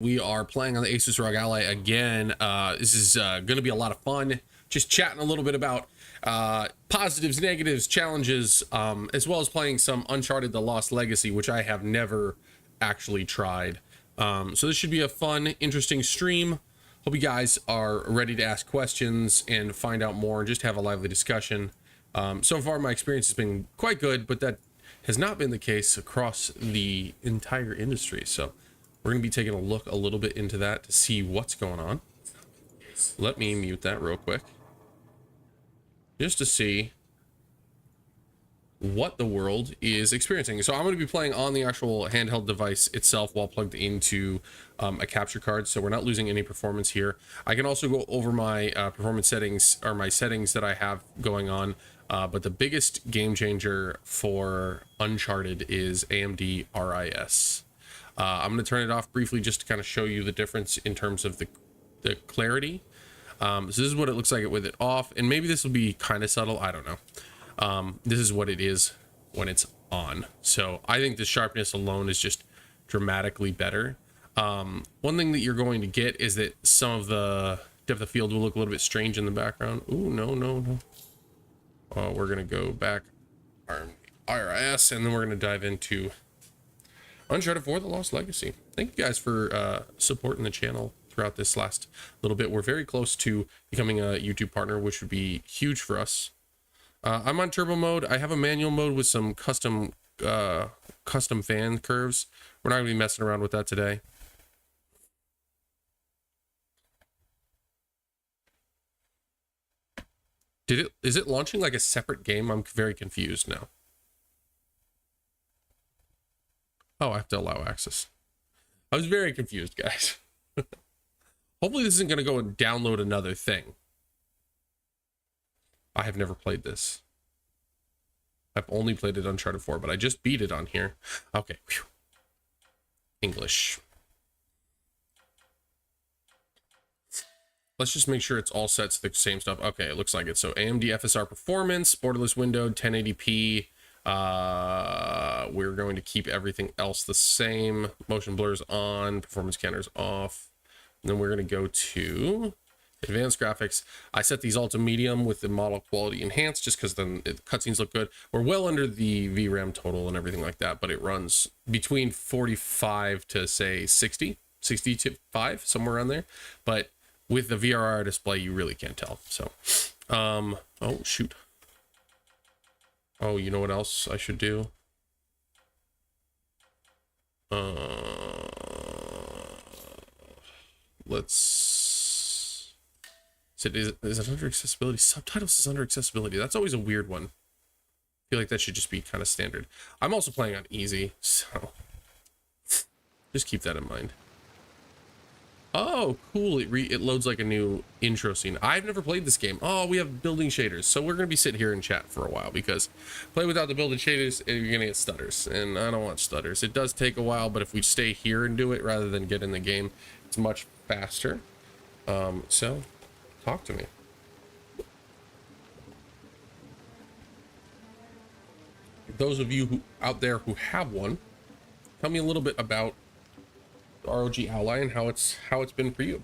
We are playing on the Asus ROG Ally again. This is going to be a lot of fun. Just chatting a little bit about positives, negatives, challenges, as well as playing some Uncharted: The Lost Legacy, which I have never actually tried. So this should be a fun, interesting stream. Hope you guys are ready to ask questions and find out more and just have a lively discussion. So far, my experience has been quite good, but that has not been the case across the entire industry. So we're going to be taking a look a little bit into that to see what's going on. Let me mute that real quick, just to see what the world is experiencing. So I'm going to be playing on the actual handheld device itself while plugged into a capture card, so we're not losing any performance here. I can also go over my performance settings, or my settings that I have going on, but the biggest game changer for Uncharted is AMD RIS. I'm going to turn it off briefly just to kind of show you the difference in terms of the clarity. So this is what it looks like with it off, and maybe this will be kind of subtle, I don't know. This is what it is when it's on. So I think the sharpness alone is just dramatically better. One thing that you're going to get is that some of the depth of field will look a little bit strange in the background. Ooh, no. We're going to go back our IRS, and then we're going to dive into Uncharted 4: The Lost Legacy. Thank you guys for supporting the channel throughout this last little bit. We're very close to becoming a YouTube partner, which would be huge for us. I'm on turbo mode. I have a manual mode with some custom fan curves. We're not going to be messing around with that today. Is it launching like a separate game? I'm very confused now. Oh, I have to allow access. I was very confused, guys. Hopefully this isn't going to go and download another thing. I have never played this. I've only played it Uncharted 4, but I just beat it on here. Okay. Whew. English. Let's just make sure it's all set to the same stuff. Okay, it looks like it. So AMD FSR performance, borderless windowed, 1080p. We're going to keep everything else the same. Motion blurs on, performance counters off. And then we're going to go to advanced graphics. I set these all to medium with the model quality enhanced, just because then the cutscenes look good. We're well under the VRAM total and everything like that, but it runs between 45 to say 60 to 5, somewhere around there. But with the VRR display, you really can't tell. So, oh shoot. Oh, you know what else I should do? Let's... Is it under accessibility? Subtitles is under accessibility. That's always a weird one. I feel like that should just be kind of standard. I'm also playing on easy, so just keep that in mind. Oh, cool. It loads like a new intro scene. I've never played this game. Oh, we have building shaders. So we're going to be sitting here and chat for a while, because play without the building shaders, you're going to get stutters. And I don't want stutters. It does take a while, but if we stay here and do it rather than get in the game, it's much faster. So talk to me. Those of you who out there who have one, tell me a little bit about ROG Ally and how it's been for you.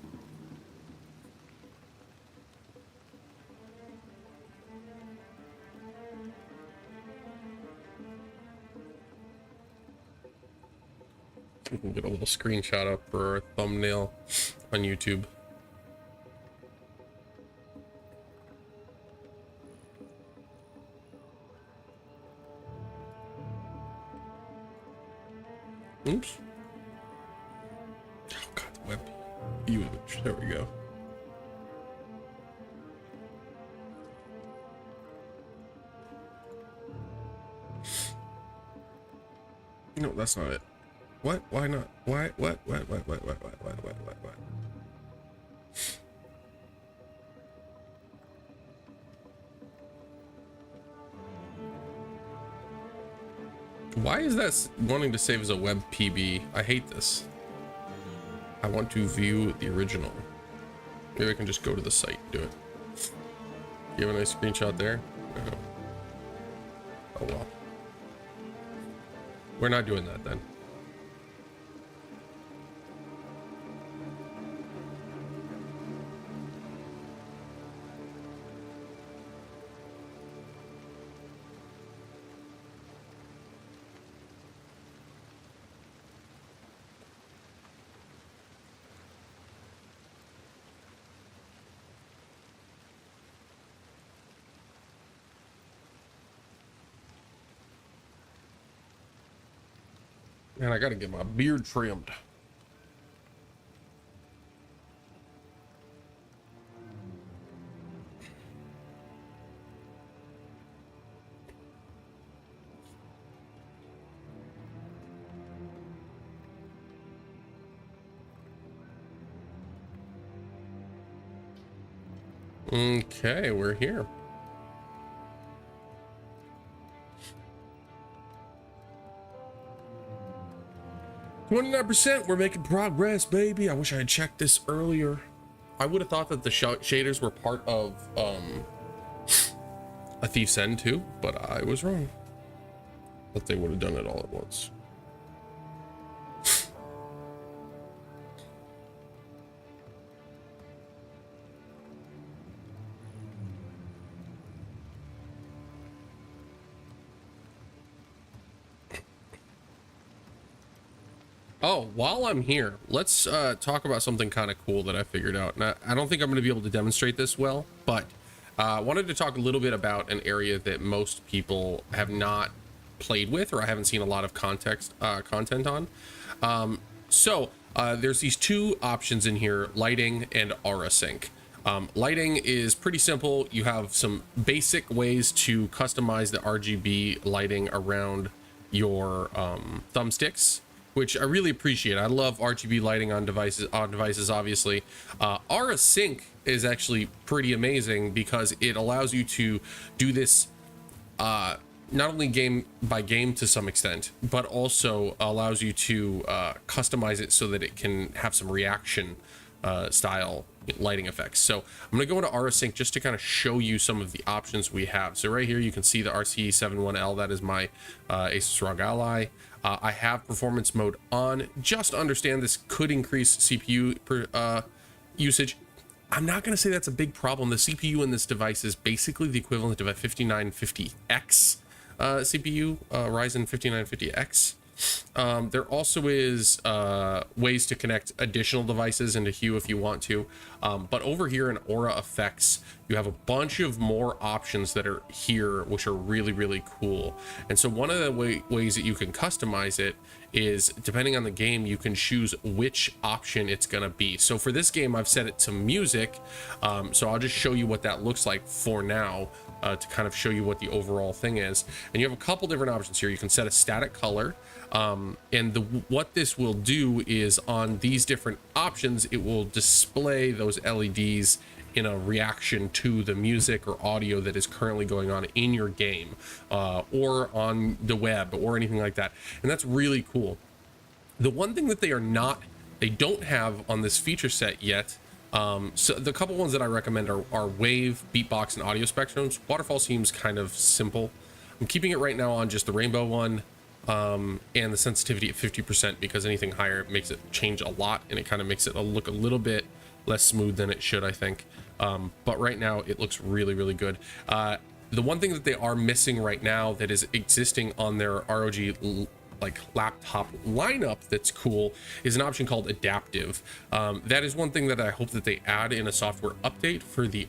We can get a little screenshot up for a thumbnail on YouTube. Oops. Oh god, the web image. There we go. No, that's not it. What? Why not? Why? What? Why is that wanting to save as a web PB? I hate this. I want to view the original. Maybe I can just go to the site and do it. You have a nice screenshot there? No. Oh well. We're not doing that then. Man, I gotta get my beard trimmed. Okay, we're here. %, we're making progress, baby. I wish I had checked this earlier. I would have thought that the shaders were part of A Thief's End too, but I was wrong. That they would have done it all at once. Oh, while I'm here, let's talk about something kind of cool that I figured out. Now, I don't think I'm going to be able to demonstrate this well, but I wanted to talk a little bit about an area that most people have not played with, or I haven't seen a lot of content on. There's these two options in here, lighting and aura sync. Lighting is pretty simple. You have some basic ways to customize the RGB lighting around your thumbsticks, which I really appreciate. I love RGB lighting on devices, obviously. Aura sync is actually pretty amazing because it allows you to do this not only game by game to some extent, but also allows you to customize it so that it can have some reaction style lighting effects. So I'm going to go into Aura Sync just to kind of show you some of the options we have. So right here you can see the RC71L. That is my Asus ROG Ally. I have performance mode on. Just understand this could increase CPU usage. I'm not going to say that's a big problem. The CPU in this device is basically the equivalent of a 5950X CPU, Ryzen 5950X. There also is ways to connect additional devices into Hue if you want to, but over here in Aura Effects you have a bunch of more options that are here which are really cool. And so one of the ways that you can customize it is, depending on the game, you can choose which option it's going to be. So for this game I've set it to music, so I'll just show you what that looks like for now, to kind of show you what the overall thing is. And you have a couple different options here. You can set a static color, and what this will do is, on these different options, it will display those LEDs in a reaction to the music or audio that is currently going on in your game, or on the web or anything like that. And that's really cool. The one thing that they don't have on this feature set yet, so the couple ones that I recommend are wave, beatbox, and audio spectrums. Waterfall seems kind of simple. I'm keeping it right now on just the rainbow one, and the sensitivity at 50%, because anything higher makes it change a lot, and it kind of makes it look a little bit less smooth than it should, I think. But right now it looks really good. The one thing that they are missing right now that is existing on their ROG like laptop lineup that's cool is an option called adaptive. That is one thing that I hope that they add in a software update for the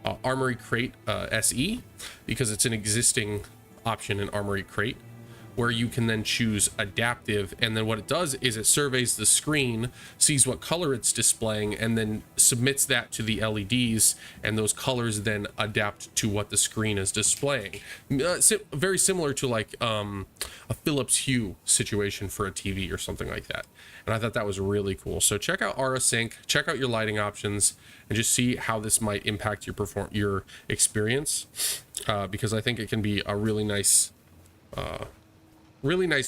Armory Crate SE, because it's an existing option in Armory Crate where you can then choose adaptive, and then what it does is it surveys the screen, sees what color it's displaying, and then submits that to the LEDs, and those colors then adapt to what the screen is displaying. Very similar to like a Philips Hue situation for a TV or something like that. And I thought that was really cool. So check out Aura Sync, check out your lighting options, and just see how this might impact your experience, because I think it can be a really nice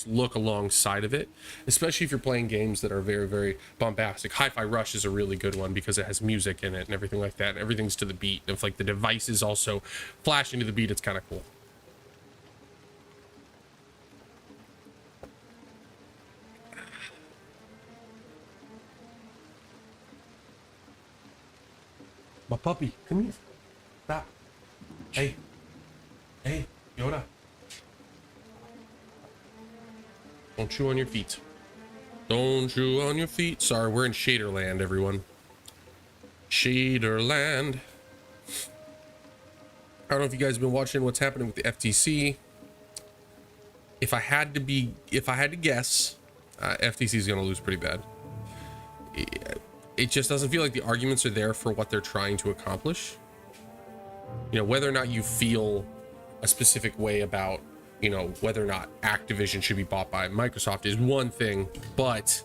look alongside of it, especially if you're playing games that are very bombastic. Hi-Fi Rush is a really good one because it has music in it and everything like that. Everything's to the beat, and if like the device is also flashing to the beat, it's kind of cool. My puppy, come here. Stop. Hey, Yoda. Don't chew on your feet. Don't chew on your feet. Sorry, we're in Shaderland, everyone. Shaderland. I don't know if you guys have been watching what's happening with the FTC. if I had to guess, FTC is going to lose pretty bad. It just doesn't feel like the arguments are there for what they're trying to accomplish. You know, whether or not you feel a specific way about, you know, whether or not Activision should be bought by Microsoft is one thing, but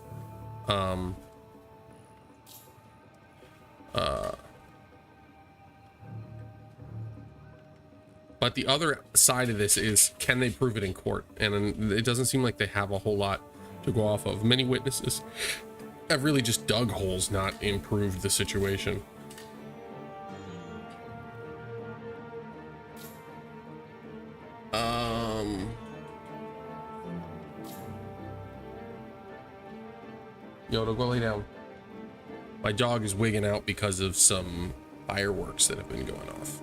the other side of this is, can they prove it in court? And it doesn't seem like they have a whole lot to go off of. Many witnesses have really just dug holes, not improved the situation. Yoda, go lay down. My dog is wigging out because of some fireworks that have been going off.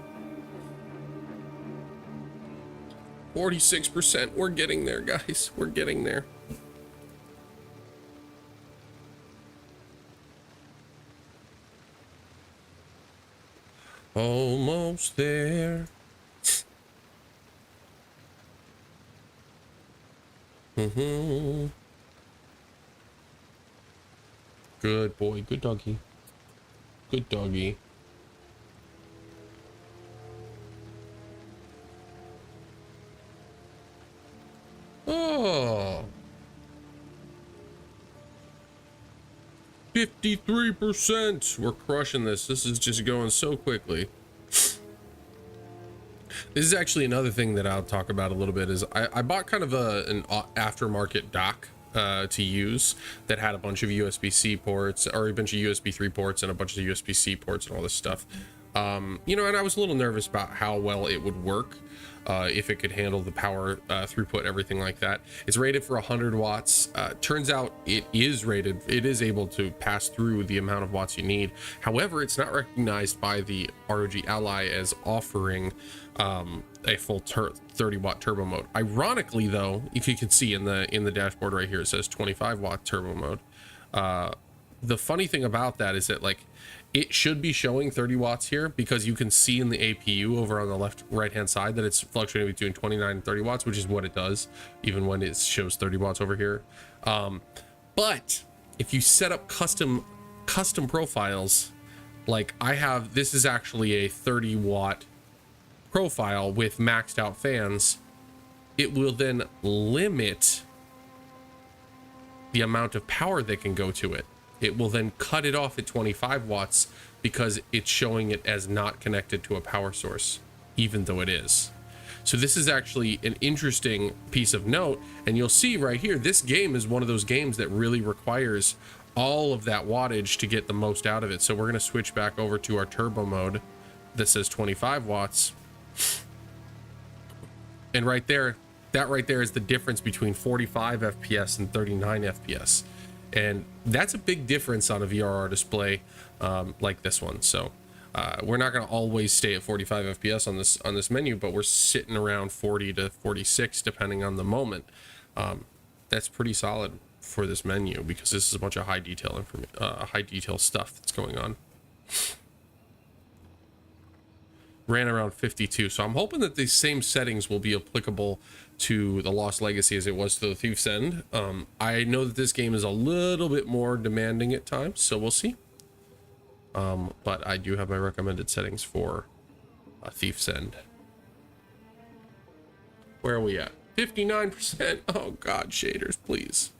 46%. We're getting there, guys. We're getting there. Almost there. Good boy. Good doggy. Good doggy. Oh. 53%. We're crushing this. This is just going so quickly. This is actually another thing that I'll talk about a little bit is I bought kind of an aftermarket dock to use that had a bunch of USB-C ports, or a bunch of USB 3 ports and a bunch of USB-C ports and all this stuff. You know, and I was a little nervous about how well it would work, if it could handle the power throughput, everything like that. It's rated for 100 watts. Turns out it is able to pass through the amount of watts you need. However, it's not recognized by the ROG Ally as offering a full 30 watt turbo mode. Ironically though, if you can see in the dashboard right here, it says 25 watt turbo mode. The funny thing about that is that, like, it should be showing 30 watts here because you can see in the APU over on the right hand side that it's fluctuating between 29 and 30 watts, which is what it does even when it shows 30 watts over here. But if you set up custom profiles, like I have, this is actually a 30 watt profile with maxed out fans, it will then limit the amount of power that can go to it. It will then cut it off at 25 watts because it's showing it as not connected to a power source, even though it is. So this is actually an interesting piece of note, and you'll see right here, this game is one of those games that really requires all of that wattage to get the most out of it. So we're going to switch back over to our turbo mode that says 25 watts. And right there, that right there is the difference between 45 FPS and 39 FPS. And that's a big difference on a VRR display like this one. So we're not going to always stay at 45 FPS on this menu, but we're sitting around 40 to 46 depending on the moment. That's pretty solid for this menu because this is a bunch of high detail stuff that's going on. Ran around 52, so I'm hoping that these same settings will be applicable to the Lost Legacy as it was to the Thief's End. I know that this game is a little bit more demanding at times, so we'll see. But I do have my recommended settings for Thief's End. Where are we at? 59%. Oh god, shaders, please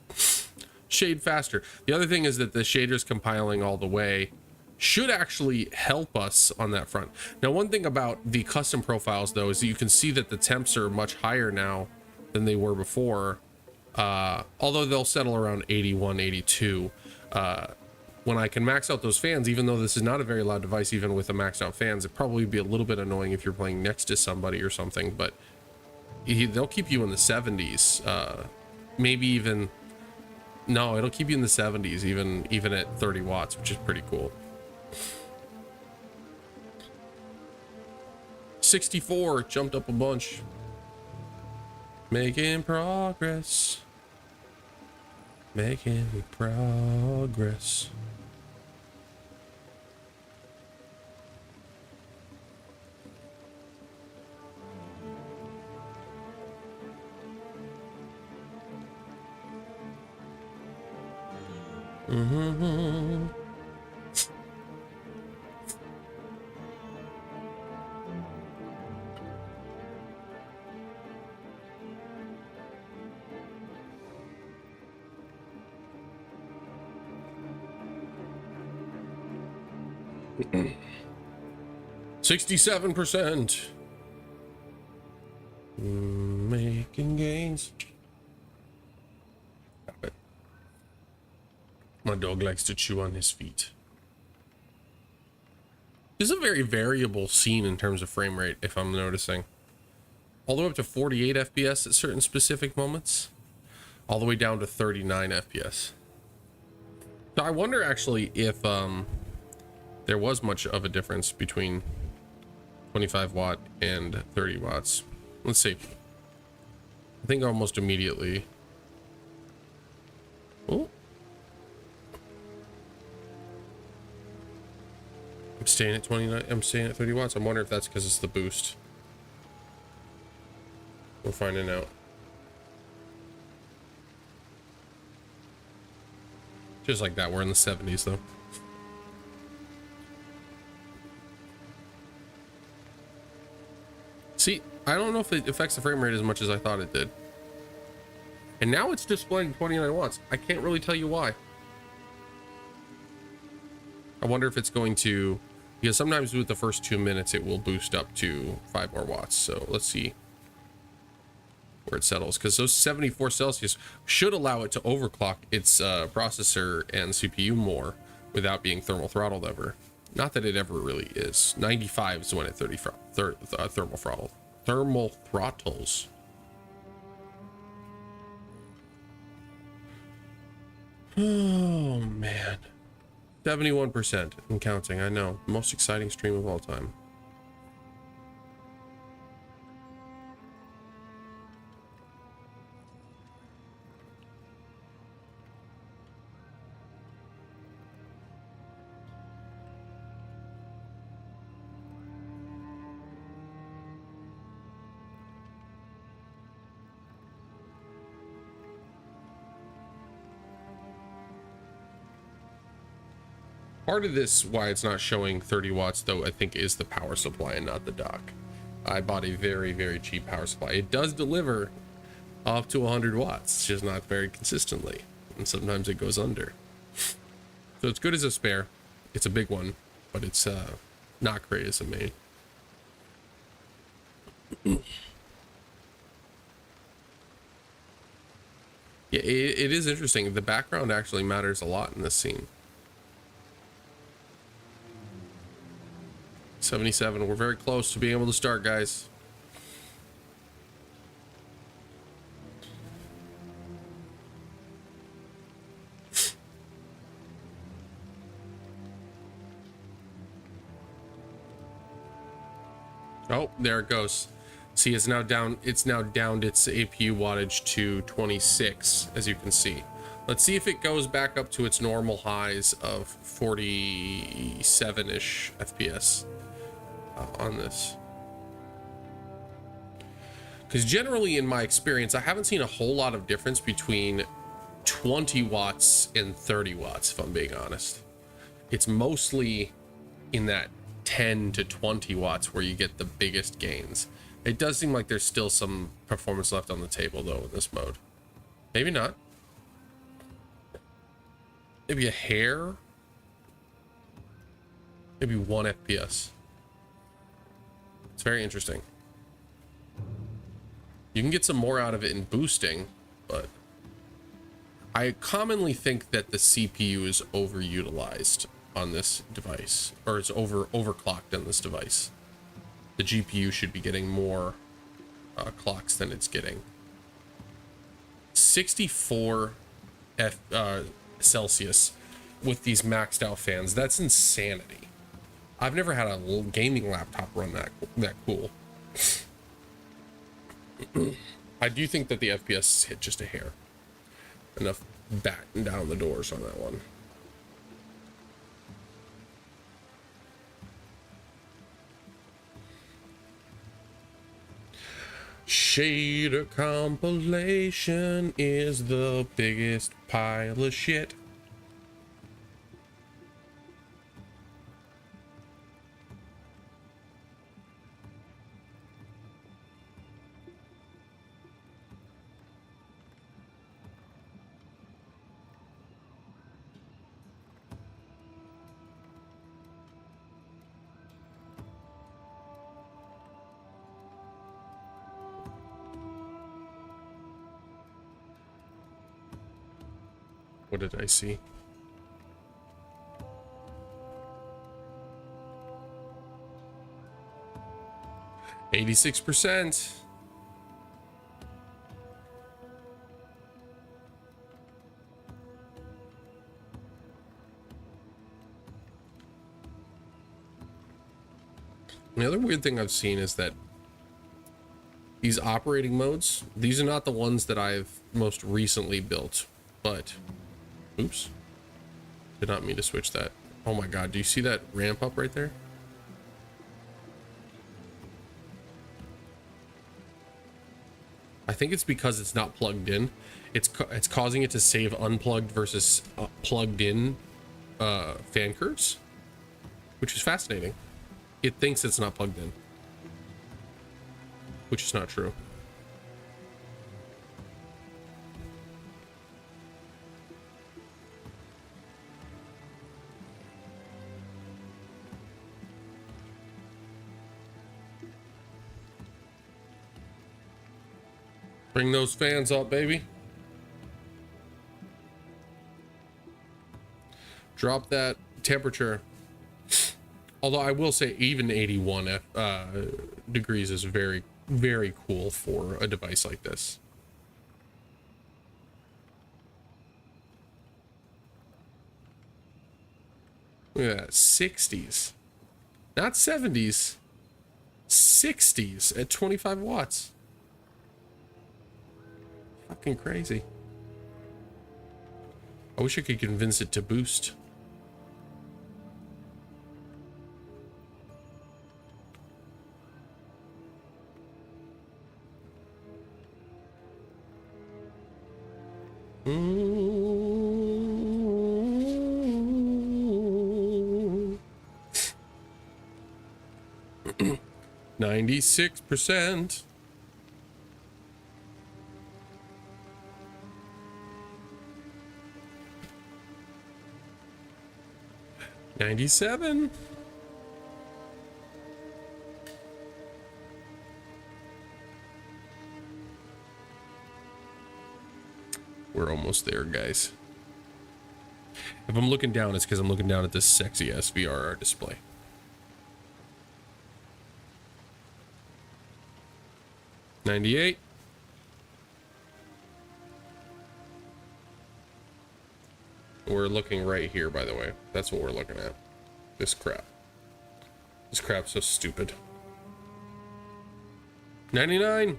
shade faster. The other thing is that the shaders compiling all the way should actually help us on that front. Now, one thing about the custom profiles though is that you can see that the temps are much higher now than they were before, although they'll settle around 81, 82. When I can max out those fans, even though this is not a very loud device, even with a maxed out fans, it probably be a little bit annoying if you're playing next to somebody or something, but they'll keep you in the 70s, maybe even, no, it'll keep you in the 70s, even at 30 watts, which is pretty cool. 64 jumped up a bunch. Making progress. Making progress. Mm-hmm. $67%. Making gains. Got it. My dog likes to chew on his feet. This is a very variable scene in terms of frame rate, if I'm noticing. All the way up to 48 FPS at certain specific moments, all the way down to 39 FPS. So I wonder actually if there was much of a difference between 25 watt and 30 watts. Let's see. I think almost immediately. Oh. I'm staying at 29. I'm staying at 30 watts. I wonder if that's because it's the boost. We're finding out. Just like that, we're in the 70s though. See, I don't know if it affects the frame rate as much as I thought it did. And now it's displaying 29 watts. I can't really tell you why. I wonder if it's going to, because sometimes with the first 2 minutes it will boost up to 5 more watts. So let's see where it settles, because those 74 Celsius should allow it to overclock its processor and CPU more without being thermal throttled ever. Not that it ever really is. 95 is when it thermal throttles. Oh man, 71% and counting. I know, most exciting stream of all time. Part of this, why it's not showing 30 watts, though, I think is the power supply and not the dock. I bought a very, very cheap power supply. It does deliver up to 100 watts, it's just not very consistently. And sometimes it goes under. So it's good as a spare. It's a big one, but it's not great as a main. Yeah, it is interesting. The background actually matters a lot in this scene. 77. We're very close to being able to start, guys. Oh, there it goes. See, it's now down. It's now downed its APU wattage to 26, as you can see. Let's see if it goes back up to its normal highs of 47-ish FPS. On this, because generally in my experience I haven't seen a whole lot of difference between 20 watts and 30 watts, if I'm being honest. It's mostly in that 10 to 20 watts where you get the biggest gains. It does seem like there's still some performance left on the table though in this mode. Maybe not. Maybe a hair, maybe 1 FPS. It's very interesting. You can get some more out of it in boosting, but I commonly think that the CPU is overutilized on this device, or it's overclocked on this device. The GPU should be getting more clocks than it's getting. 64 Celsius with these maxed out fans. That's insanity. I've never had a gaming laptop run that cool. I do think that the FPS hit just a hair. Enough batten down the doors on that one. Shader compilation is the biggest pile of shit. What did I see? %. The other weird thing I've seen is that these operating modes, these are not the ones that I've most recently built, but oops, did not mean to switch that. Oh my god, do you see that ramp up right there? I think it's because it's not plugged in. It's causing it to save unplugged versus plugged in fan curves, which is fascinating. It thinks it's not plugged in, which is not true. Bring those fans up, baby. Drop that temperature. Although I will say even 81 degrees is very, very cool for a device like this. Look at that, 60s. Not 70s, 60s at 25 watts. Fucking crazy. I wish I could convince it to boost. Mm. 96%. $97. We're almost there, guys. If I'm looking down, it's because I'm looking down at this sexy SVR display. $98. We're looking right here, by the way. That's what we're looking at. This crap. This crap's so stupid. 99.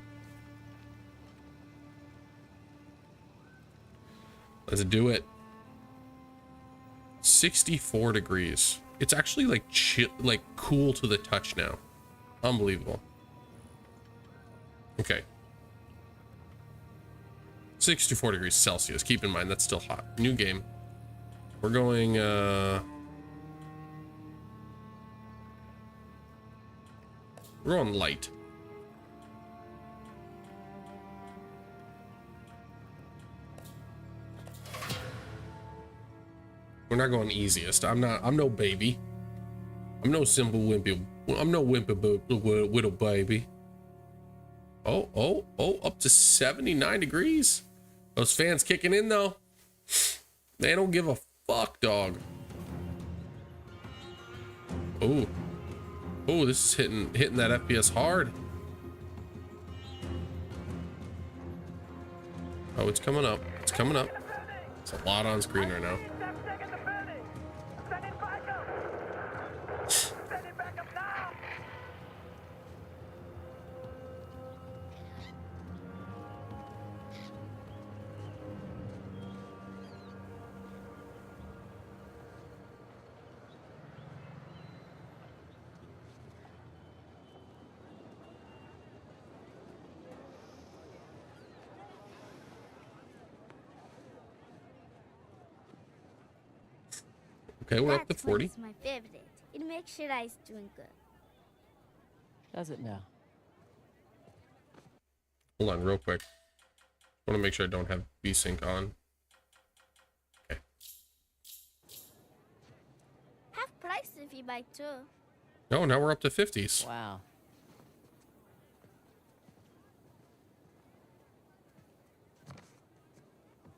Let's do it. 64 degrees. It's actually like chill, like cool to the touch now. Unbelievable. Okay. 64 degrees Celsius. Keep in mind that's still hot. New game. We're going we're on light. We're not going easiest. I'm no baby. I'm no simple wimpy. I'm no wimpy little baby. Oh, up to 79 degrees. Those fans kicking in though. They don't give a fuck, dog. Oh, this is hitting that FPS hard. Oh, it's coming up. It's coming up. It's a lot on screen right now. Okay, we're up to 40. That's my favorite. It makes sure I doing good. Does it now? Hold on real quick. I want to make sure I don't have VSync on. Okay. Half price if you buy two. No, now we're up to 50s. Wow.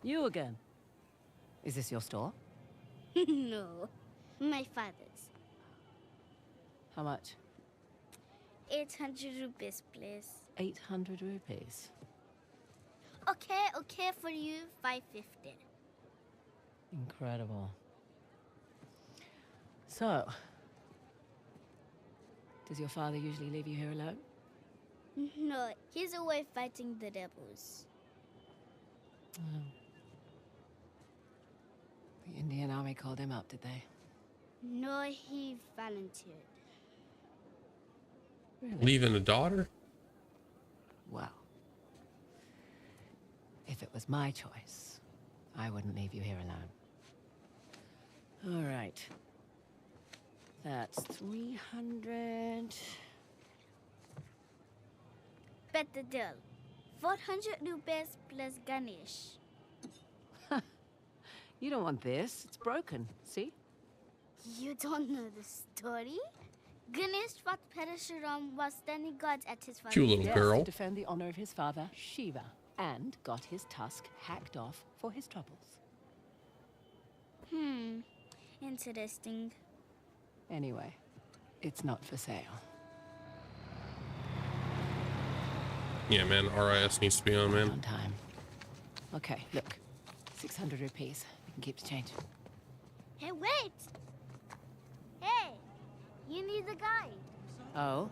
You again. Is this your store? No, my father's. How much? 800 rupees, please. 800 rupees. Okay, for you, 550. Incredible. So, does your father usually leave you here alone? No, he's away fighting the rebels. The Indian army called him up, did they? No, he volunteered. Really? Leaving a daughter? Well, if it was my choice, I wouldn't leave you here alone. All right. That's 300. Better deal. 400 rupees plus Ganesh. You don't want this. It's broken. See? You don't know the story? Ganesh fought Parashuram while standing guard at his father's Cute little Yes, girl. to defend the honor of his father, Shiva, and got his tusk hacked off for his troubles. Interesting. Anyway, it's not for sale. Yeah, man. RIS needs to be on, man. On time. Okay, look. 600 rupees. You can keep the change. Hey, wait! Hey, you need a guide. Oh?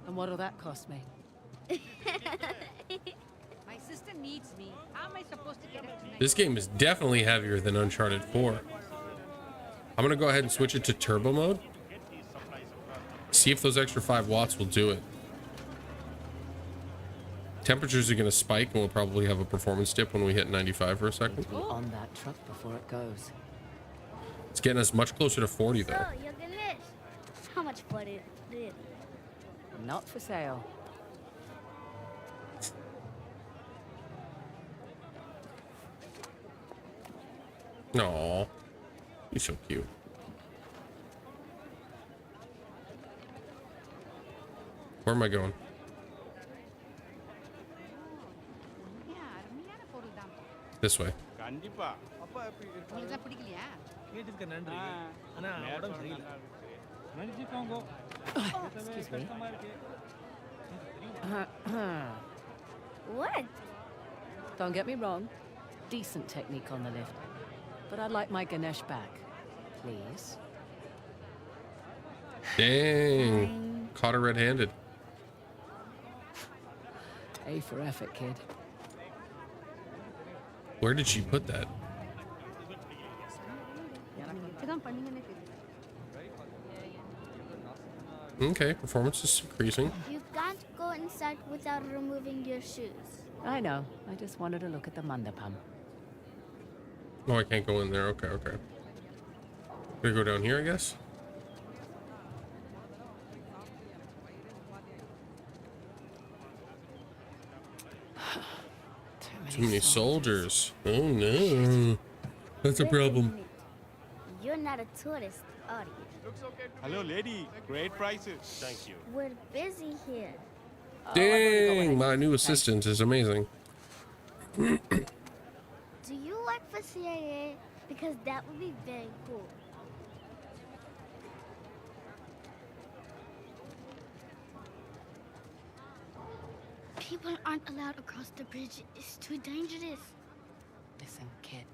And what'll that cost me? My sister needs me. How am I supposed to get her tonight? This game is definitely heavier than Uncharted 4. I'm gonna go ahead and switch it to turbo mode. See if those extra 5 watts will do it. Temperatures are gonna spike and we'll probably have a performance dip when we hit 95 for a second. Be on that truck before it goes. It's getting us much closer to 40 though. So, you're Ganesh. How much for it, really? Not for sale. No, you're so cute. Where am I going? This way. கண்டிப்பா உங்களுக்குலாம் பிடிக்கலையா? கேட்டதுக்கு நன்றி ஆனா உடம்பு சரியில்லை மன்னிச்சுக்கோங்க Excuse me. கஷ்டமா இருக்கு What? Don't get me wrong. Decent technique on the lift. But I'd like my Ganesh back. Please. Dang. Caught her red-handed. A for effort, kid. Where did she put that? Okay, performance is increasing. You can't go inside without removing your shoes. I know. I just wanted to look at the mandapam. Oh, I can't go in there. Okay, okay. Gonna go down here, I guess. Too many soldiers. Oh no. That's a problem. You're not a tourist, are you? Hello lady, great prices. Thank you. We're busy here. Dang, my new assistant is amazing. Do you work for CIA? Because that would be very cool. People aren't allowed across the bridge. It's too dangerous. Listen, kid.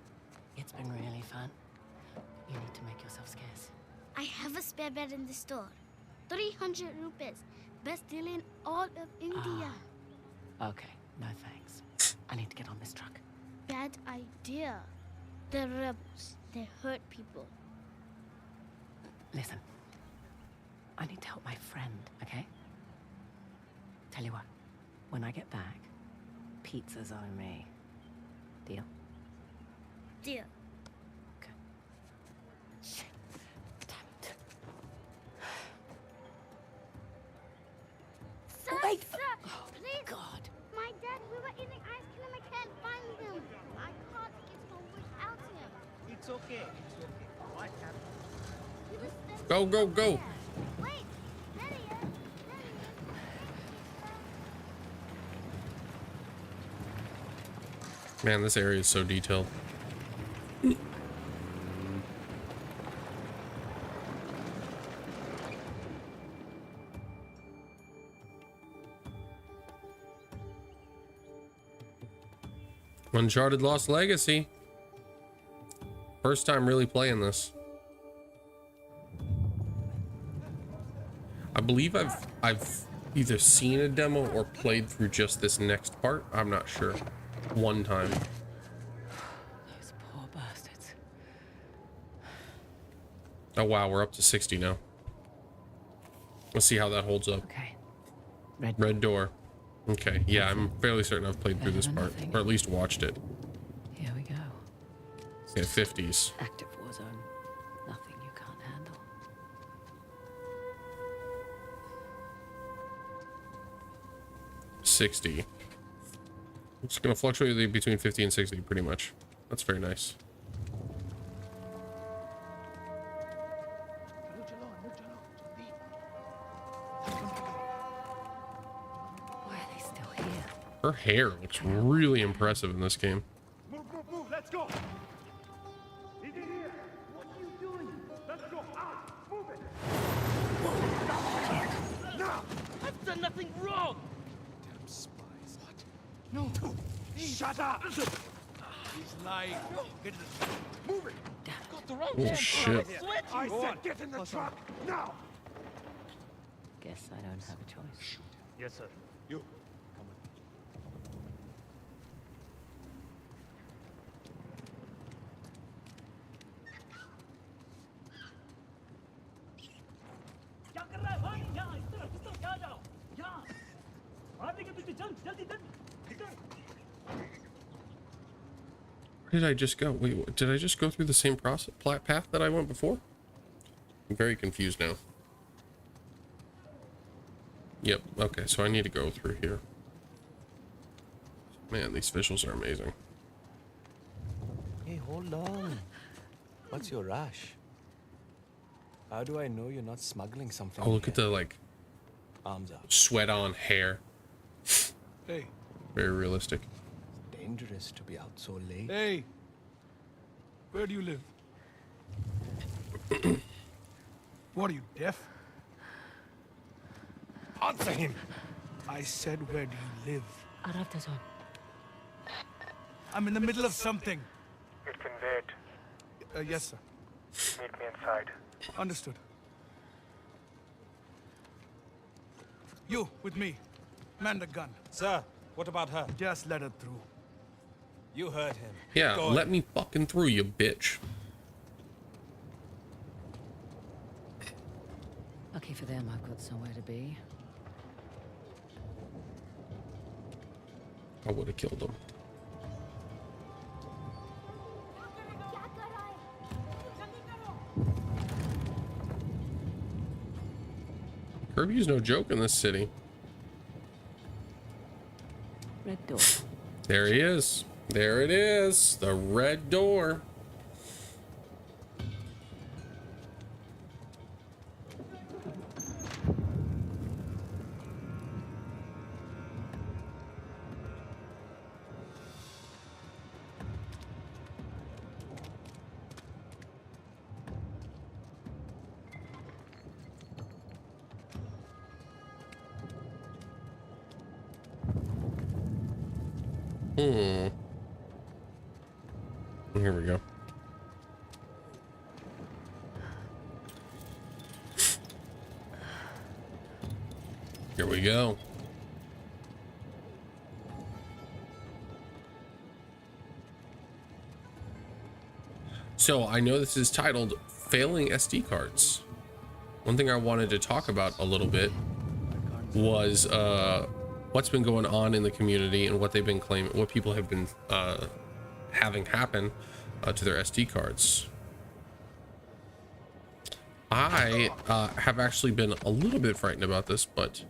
It's been really fun. You need to make yourself scarce. I have a spare bed in the store. 300 rupees. Best deal in all of India. Okay, no thanks. I need to get on this truck. Bad idea. They're rebels. They hurt people. Listen. I need to help my friend, okay? Tell you what. When I get back, pizza's on me. Deal? Deal. Okay. Shit. Damn it. Sir, Wait. sir, Oh, please. God. My dad, we were eating ice cream. I can't find him. I called to get home without him. it's okay what happened He was standing Go, go, go. there. Wait, there he is. There he is. Man, this area is so detailed. Uncharted Lost Legacy. First time really playing this. I believe I've either seen a demo or played through just this next part. I'm not sure. One time. Those poor bastards. Oh wow, we're up to 60 now. Let's see how that holds up. Okay. Red door. Okay, yeah, I'm fairly certain I've played through this part, or at least watched it. Here we go. Okay, 50s. Active war zone. Nothing you can't handle. 60. It's gonna fluctuate between 50 and 60 pretty much. That's very nice. Why are they still here? Her hair looks really impressive in this game. Move, let's go. He's in here. What are you doing? Let's go. Out. Move it. Now. I've done nothing wrong. Damn spies. What? No. Shut up. He's lying. Get in the truck. Move it. Got the wrong Oh damn shit. sweat. I said get in the truck. Now. Guess I don't have a choice. Yes, sir. You. Come on. क्या कर रहा है भाई? यहाँ इस तरफ क्या जाओ? यहाँ मारने के पीछे चल जल्दी इधर. Where did I just go? Wait, did I just go through the same process path that I went before? I'm very confused now. Yep, okay, so I need to go through here. Man, these visuals are amazing. Hey, hold on. What's your rush? How do I know you're not smuggling something? Oh, look at the, like, Arms up. sweat on hair. Hey. Very realistic. Dangerous to be out so late. Hey. Where do you live? What are you, deaf? Answer him. I said, where do you live? Arafta zone. I'm in the middle of something. It can wait. Yes, sir. Meet me inside. Understood. You, with me. Man the gun. Sir, what about her? Just let her through. You heard him. Yeah, Go let on. me fucking through, you bitch. Lucky for them, I've got somewhere to be. I would have killed him. Kirby's no joke in this city. Red door. There he is. There it is. The red door. Here we go. Here we go. So I know this is titled Failing SD Cards. One thing I wanted to talk about a little bit was what's been going on in the community and what they've been claiming, what people have been having happen to their SD cards. I have actually been a little bit frightened about this, but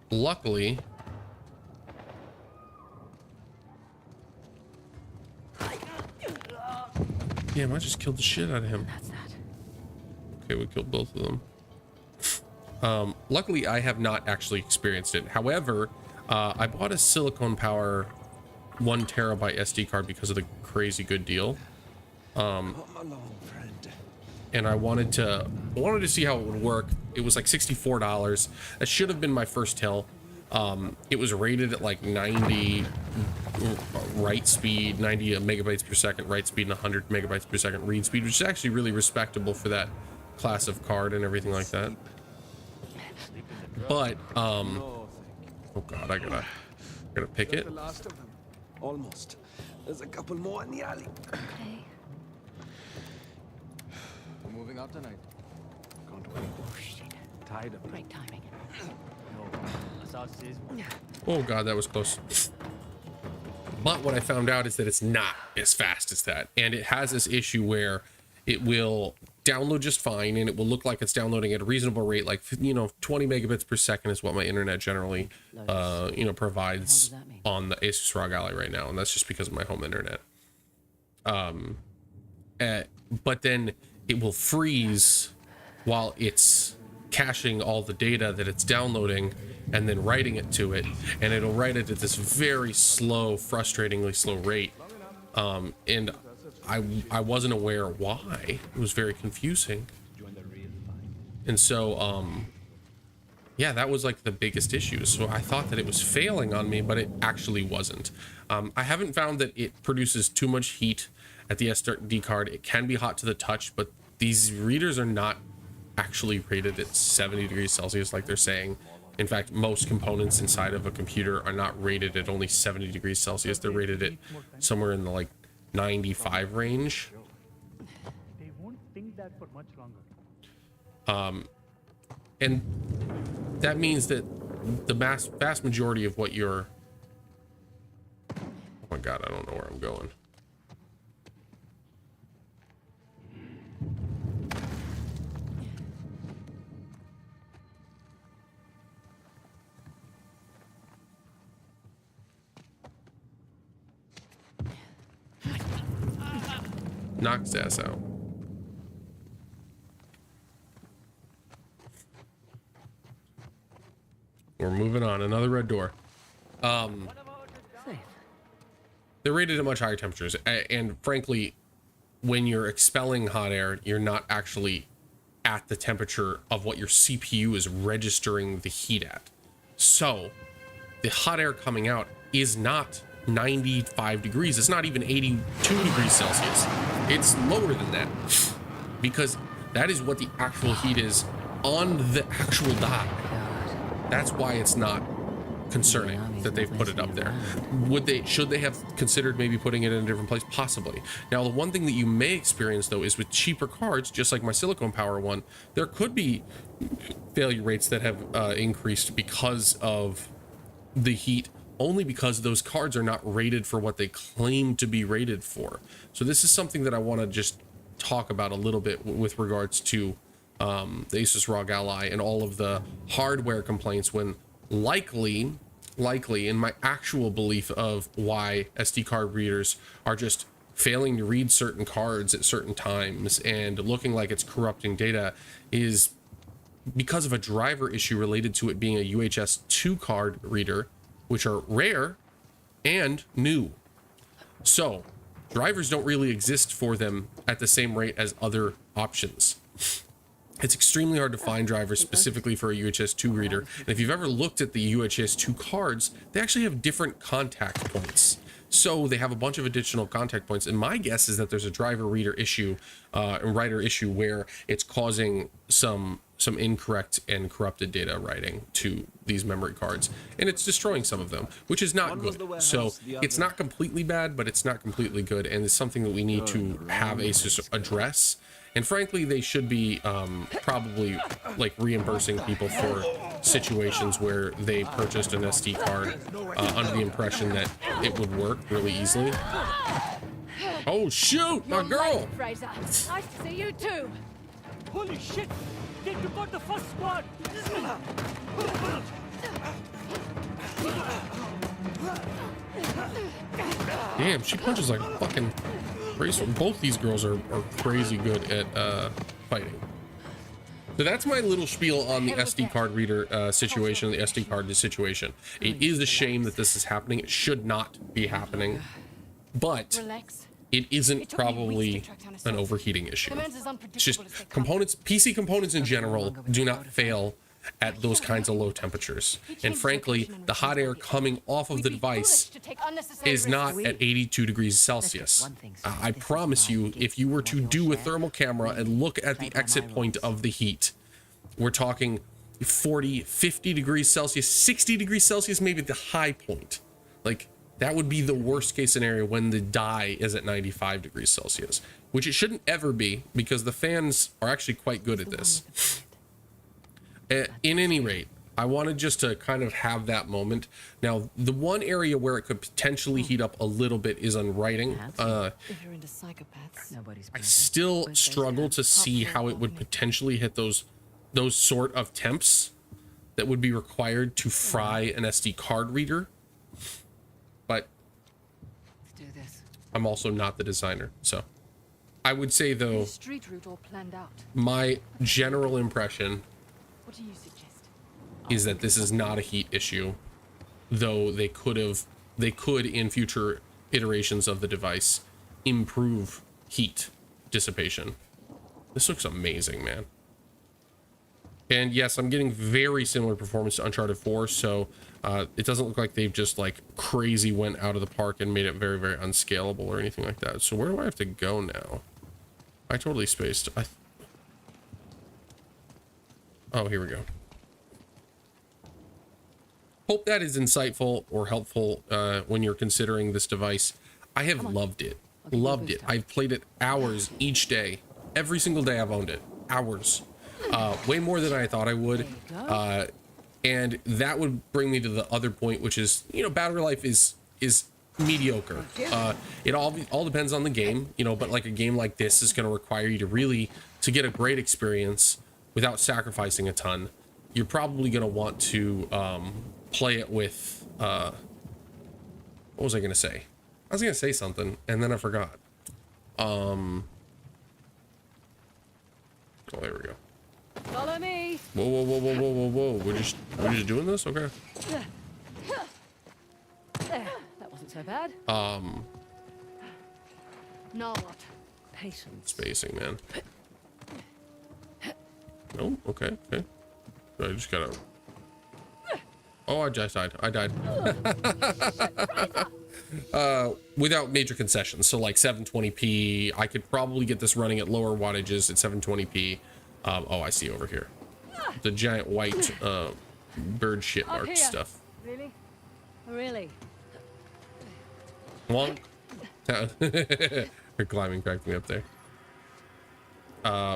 luckily damn, I just killed the shit out of him. That's that. Okay, we killed both of them. Luckily I have not actually experienced it. However, I bought a silicone power 1 terabyte SD card because of the crazy good deal. Come along, friend. And I wanted to see how it would work. It was like $64. That should have been my first tell. It was rated at like 90 write speed, 90 megabytes per second write speed, and 100 megabytes per second read speed, which is actually really respectable for that class of card and everything like that. But oh god, I gotta pick it. The last of them. Almost. There's a couple more in the alley. Okay. We're moving out tonight. Can't wait. Oh, shit. Tired of it. Great timing. No, Asad says Oh god, that was close. But what I found out is that it's not as fast as that, and it has this issue where it will download just fine, and it will look like it's downloading at a reasonable rate, like 20 megabits per second is what my internet generally provides on the Asus ROG Ally right now, and that's just because of my home internet. But then it will freeze while it's caching all the data that it's downloading and then writing it to it, and it'll write it at this very slow, frustratingly slow rate. And I wasn't aware why. It was very confusing. And so yeah, that was like the biggest issue. So I thought that it was failing on me, but it actually wasn't. I haven't found that it produces too much heat at the SD card. It can be hot to the touch, but these readers are not actually rated at 70 degrees Celsius like they're saying. In fact, most components inside of a computer are not rated at only 70 degrees Celsius. They're rated at somewhere in the like 95 range. they won't think that for much longer. And that means that the vast majority of what you're... Oh my god, I don't know where I'm going. Knock his ass out. We're moving on. Another red door. They're rated at much higher temperatures, and frankly, when you're expelling hot air, you're not actually at the temperature of what your CPU is registering the heat at. So the hot air coming out is not 95 degrees. It's not even 82 degrees Celsius. It's lower than that, because that is what the actual heat is on the actual die. That's why it's not concerning that they've put it up there. Should they have considered maybe putting it in a different place? Possibly. Now, the one thing that you may experience though is with cheaper cards, just like my silicone power one, there could be failure rates that have increased because of the heat, only because those cards are not rated for what they claim to be rated for. So this is something that I want to just talk about a little bit with regards to the Asus ROG Ally and all of the hardware complaints, when likely in my actual belief of why SD card readers are just failing to read certain cards at certain times and looking like it's corrupting data is because of a driver issue related to it being a UHS 2 card reader, which are rare and new. So drivers don't really exist for them at the same rate as other options. It's extremely hard to find drivers specifically for a UHS 2 reader. And if you've ever looked at the UHS 2 cards, they actually have different contact points. So they have a bunch of additional contact points. And my guess is that there's a driver reader issue, and writer issue, where it's causing some incorrect and corrupted data writing to these memory cards, and it's destroying some of them, which is not good. So it's not completely bad, but it's not completely good, and it's something that we need to have Asus address. And frankly, they should be probably like reimbursing people for situations where they purchased an SD card under the impression that it would work really easily. Oh shoot, my girl! Fraser. Nice to see you too. Holy shit! They took out the first squad! Damn, she punches like a fucking racer. Both these girls are crazy good at fighting. So that's my little spiel on the SD card reader situation, the SD card situation. It is a shame that this is happening. It should not be happening, but it isn't probably an overheating issue. It's just components, PC components in general do not fail at those kinds of low temperatures. And frankly, the hot air coming off of the device is not at 82 degrees Celsius. I promise you, if you were to do a thermal camera and look at the exit point of the heat, we're talking 40, 50 degrees Celsius, 60 degrees Celsius, maybe the high point. Like, that would be the worst case scenario when the die is at 95 degrees Celsius, which it shouldn't ever be because the fans are actually quite good at this. In any rate, I wanted just to kind of have that moment. Now, the one area where it could potentially heat up a little bit is on writing. If you're into psychopaths, I still struggle to see how it would potentially hit those sort of temps that would be required to fry an SD card reader. But let's do this. I'm also not the designer, so I would say though, Street route all planned out. my general impression What do you suggest? is that this is not a heat issue, though they could in future iterations of the device improve heat dissipation. This looks amazing, man. And yes, I'm getting very similar performance to Uncharted 4, so it doesn't look like they've just like crazy went out of the park and made it very, very unscalable or anything like that. So where do I have to go now? I totally spaced. Oh, here we go. Hope that is insightful or helpful when you're considering this device. I have loved it. Loved it. I've played it hours each day. Every single day I've owned it. Hours. Way more than I thought I would. And that would bring me to the other point, which is, you know, battery life is mediocre. It all depends on the game, you know, but like a game like this is going to require you to get a great experience without sacrificing a ton. You're probably going to want to play it with, what was I going to say? I was going to say something and then I forgot. Oh, there we go. Follow me. Whoa, whoa, whoa, whoa, whoa, whoa, whoa. We're just doing this? Okay. There, that wasn't so bad. Now what? Patience. Spacing, man. Oh, okay, okay. I just gotta... Oh, I just died. I died. Without major concessions. So like 720p, I could probably get this running at lower wattages at 720p. Oh, I see over here. The giant white bird shit mark stuff. Really? Really? Wonk. Her climbing cracked me up there.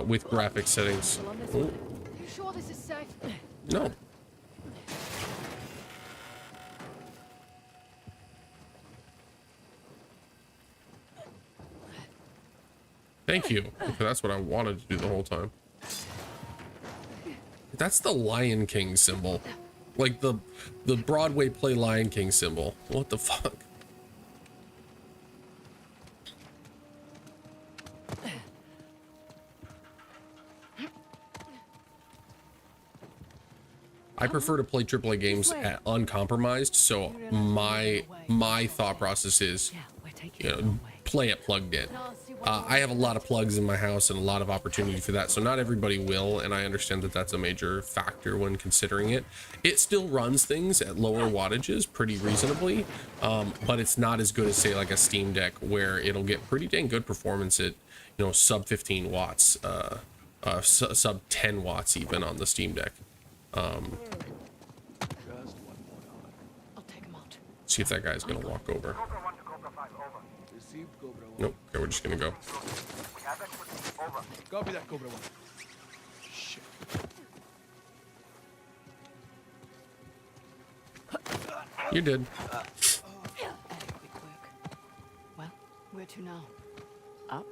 With graphic settings. Oh, You sure this is safe? no. Thank you. Okay, that's what I wanted to do the whole time. That's the Lion King symbol. Like the Broadway play Lion King symbol. What the fuck? I prefer to play AAA games at uncompromised, so my thought process is, you know, play it plugged in. I have a lot of plugs in my house and a lot of opportunity for that, so not everybody will, and I understand that that's a major factor when considering it. It still runs things at lower wattages pretty reasonably, but it's not as good as, say, like a Steam Deck, where it'll get pretty dang good performance at, you know, sub 15 watts, sub 10 watts even on the Steam Deck. I'll take him out. See if that guy's gonna walk over. Nope. Okay, we're just gonna go. Copy that, Cobra 1. Shit. You did. Quick work. Well, where to now? Up?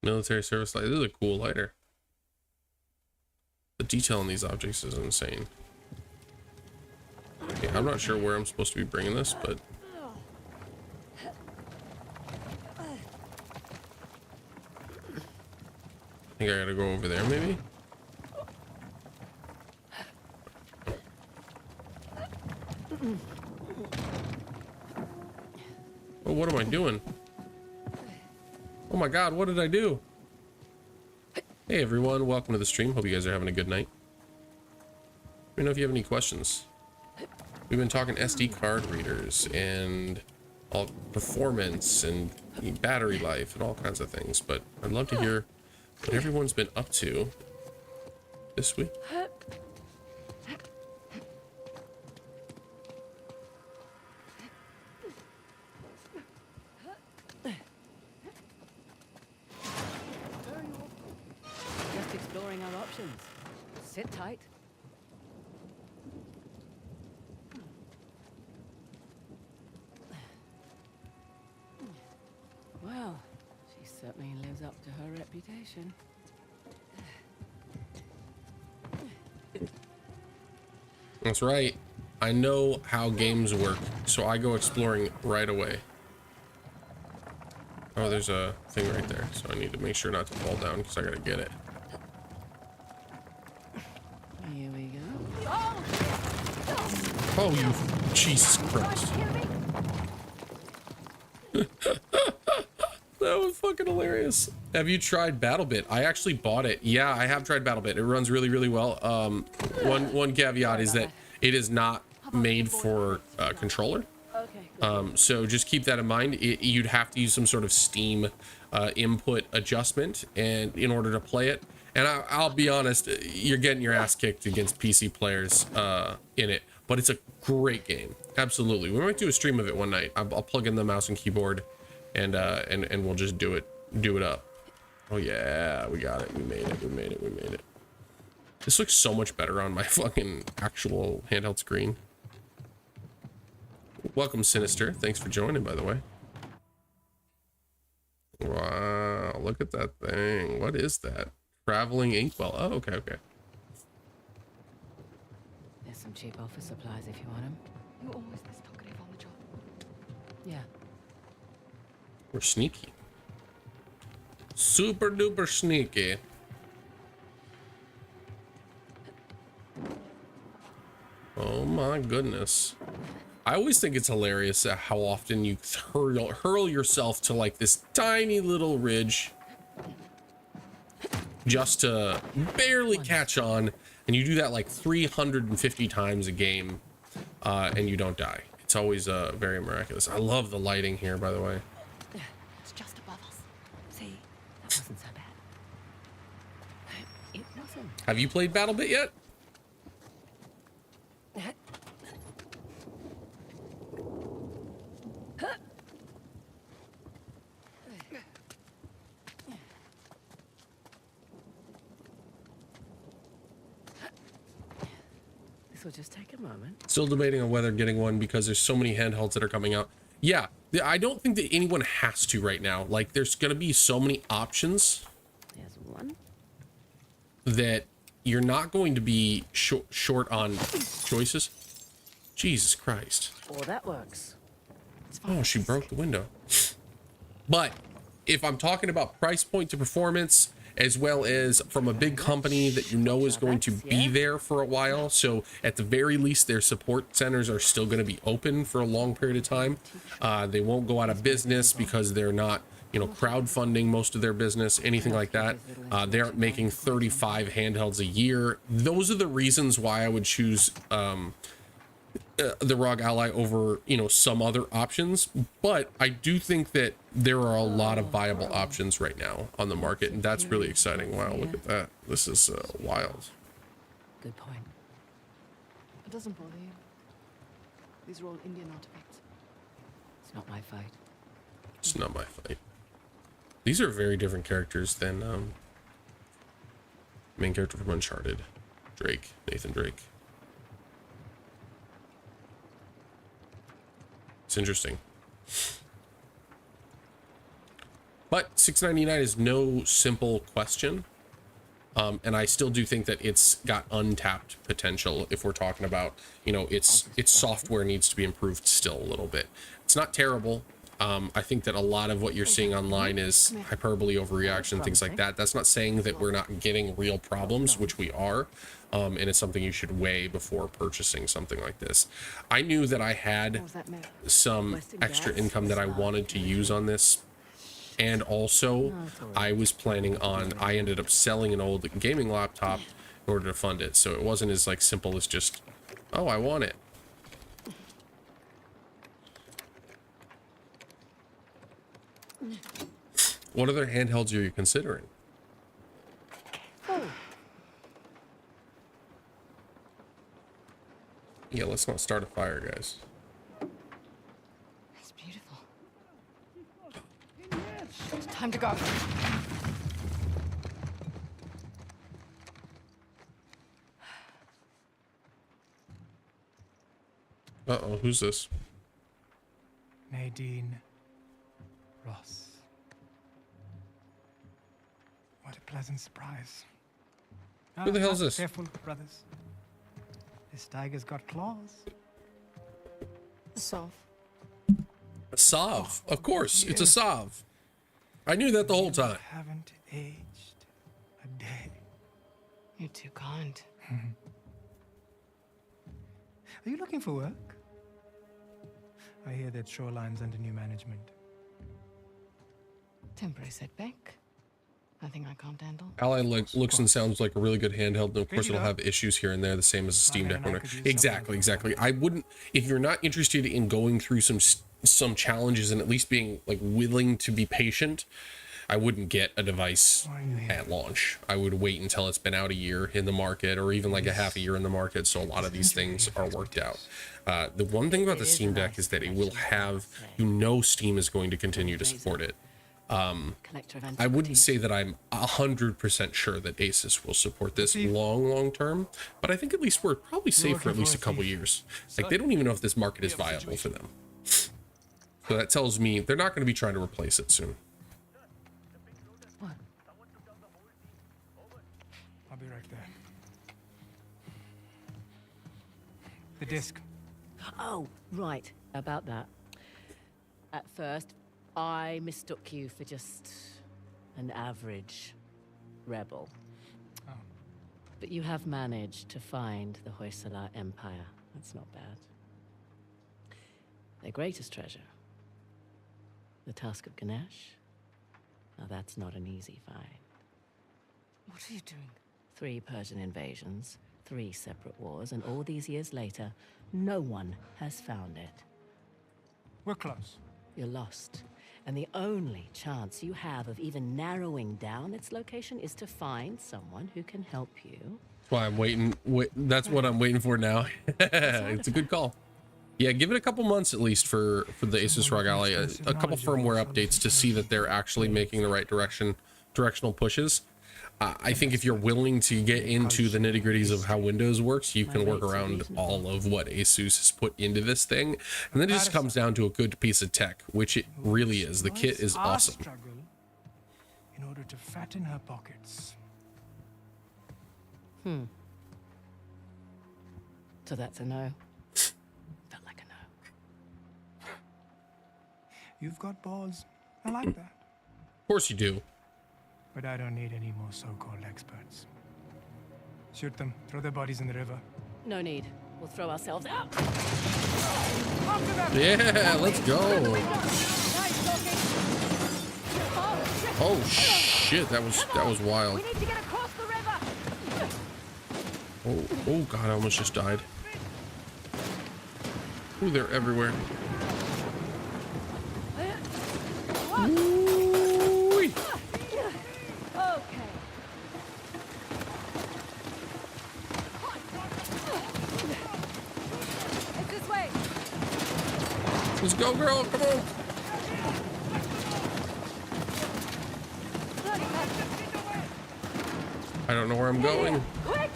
Military service light. This is a cool lighter. The detail on these objects is insane. Okay, I'm not sure where I'm supposed to be bringing this, but I think I gotta go over there maybe. Oh, what am I doing? Oh my god, what did I do? Hey everyone, welcome to the stream. Hope you guys are having a good night. Let me know if you have any questions. We've been talking SD card readers and all performance and battery life and all kinds of things, but I'd love to hear what everyone's been up to this week. Just exploring our options. Sit tight. Well, she certainly lives up to her reputation. That's right. I know how games work, so I go exploring right away. Oh, there's a thing right there, so I need to make sure not to fall down because I gotta get it. Here we go. Oh, you Jesus Christ. That was fucking hilarious. Have you tried BattleBit? I actually bought it. Yeah, I have tried BattleBit. It runs really, really well. One caveat is that it is not made for a controller. So just keep that in mind. You'd have to use some sort of Steam input adjustment and in order to play it. And I'll be honest, you're getting your ass kicked against PC players in it, but it's a great game. Absolutely. We might do a stream of it one night. I'll plug in the mouse and keyboard and we'll just do it up. Oh yeah, we got it. We made it. This looks so much better on my fucking actual handheld screen. Welcome, Sinister. Thanks for joining, by the way. Wow, look at that thing. What is that? Traveling inkwell. Oh, okay. There's some cheap office supplies if you want them. You always this talkative on the job. Yeah. We're sneaky. Super duper sneaky. Oh my goodness. I always think it's hilarious how often you hurl yourself to like this tiny little ridge just to barely catch on, and you do that like 350 times a game and you don't die. It's always very miraculous. I love the lighting here, by the way. It's just above us. See, that wasn't so bad. It wasn't. Have you played BattleBit yet? This will just take a moment. Still debating on whether getting one because there's so many handhelds that are coming out. Yeah, I don't think that anyone has to right now. Like, there's gonna be so many options. There's one. That you're not going to be short on choices. Jesus Christ. Oh, that works. Oh, she broke the window. But if I'm talking about price point to performance, as well as from a big company that you know is going to be there for a while, so at the very least their support centers are still going to be open for a long period of time. They won't go out of business because they're not, you know, crowdfunding most of their business, anything like that. They aren't making 35 handhelds a year. Those are the reasons why I would choose the ROG Ally over, you know, some other options. But I do think that there are a lot of viable options right now on the market, and that's really exciting. Wow, look at that. This is wild. Good point. It doesn't bother you. These are all Indian artifacts. It's not my fight. It's not my fight. These are very different characters than main character from Uncharted, Drake, Nathan Drake. It's interesting. But $6.99 is no simple question. And I still do think that it's got untapped potential if we're talking about, you know, its software needs to be improved still a little bit. It's not terrible. I think that a lot of what you're seeing online is hyperbole, overreaction, things like that. That's not saying that we're not getting real problems, which we are. And it's something you should weigh before purchasing something like this. I knew that I had some extra income that I wanted to use on this. And also, I was planning on, I ended up selling an old gaming laptop in order to fund it. So it wasn't as like simple as just, oh, I want it. What other handhelds are you considering? Yeah, let's not start a fire, guys. It's beautiful. It's time to go. Uh-oh, who's this? Nadine Ross. What a pleasant surprise. Who the hell is this? Careful, brothers. This tiger's got claws. So, A Sov. Of course, it's a Sov. I knew that the whole time. Haven't aged a day. you're too kind. Are you looking for work? I hear that Shoreline's under new management. Temporary setback. Nothing I can't handle. Ally looks and sounds like a really good handheld, and of course it'll have issues here and there, the same as a Steam Deck owner. Exactly. I wouldn't, if you're not interested in going through some challenges and at least being like willing to be patient, I wouldn't get a device at launch. I would wait until it's been out a year in the market, or even like a half a year in the market, so a lot of these things are worked out. The one thing about the Steam Deck is that it will have, Steam is going to continue to support it. I wouldn't say that I'm 100% sure that Asus will support this long term, but I think at least we're probably safe for at least a couple years. Like, they don't even know if this market is viable for them. So that tells me they're not going to be trying to replace it soon. What? I'll be right there. The disc. Oh, right. About that. At first, I mistook you for just an average rebel. Oh. But you have managed to find the Hoysala Empire. That's not bad. Their greatest treasure, the Tusk of Ganesh. Now that's not an easy find. What are you doing? 3 Persian invasions, 3 separate wars, and all these years later, no one has found it. We're close. You're lost. And the only chance you have of even narrowing down its location is to find someone who can help you. That's why I'm waiting. That's what I'm waiting for now. It's a good call. Yeah, give it a couple months at least for the Asus ROG Ally. A couple firmware updates to see that they're actually making the right directional pushes. I think if you're willing to get into the nitty-gritties of how Windows works, you can work around all of what Asus has put into this thing. And then it just comes down to a good piece of tech, which it really is. The kit is awesome. In order to fatten her pockets. So that's a no. Felt like a no. You've got balls. I like that. Of course you do. But I don't need any more so-called experts. Shoot them. Throw their bodies in the river. No need. We'll throw ourselves out. Yeah, let's go. Oh shit, that was wild. We need to get across the river. Oh god, I almost just died. Ooh, they're everywhere. Ooh-wee. Okay. It's this way. Let's go, girl. Come on. I don't know where I'm going. Quick!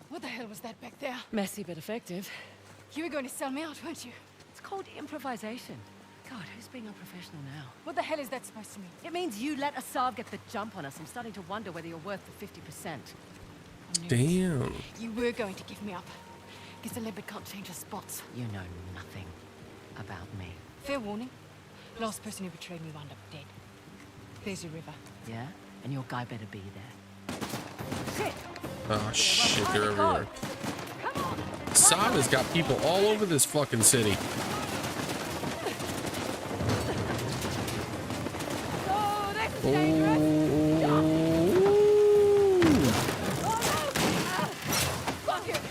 What the hell was that back there? Messy but effective. You were going to sell me out, weren't you? It's called improvisation. God, who's being unprofessional now? What the hell is that supposed to mean? It means you let Asav get the jump on us. I'm starting to wonder whether you're worth the 50%. Damn. You were going to give me up. Guess the leopard can't change her spots. You know nothing about me. Fair warning. Last person who betrayed me wound up dead. There's your river. Yeah? And your guy better be there. Shit! Oh shit, they're everywhere. Sada's got people all over this fucking city.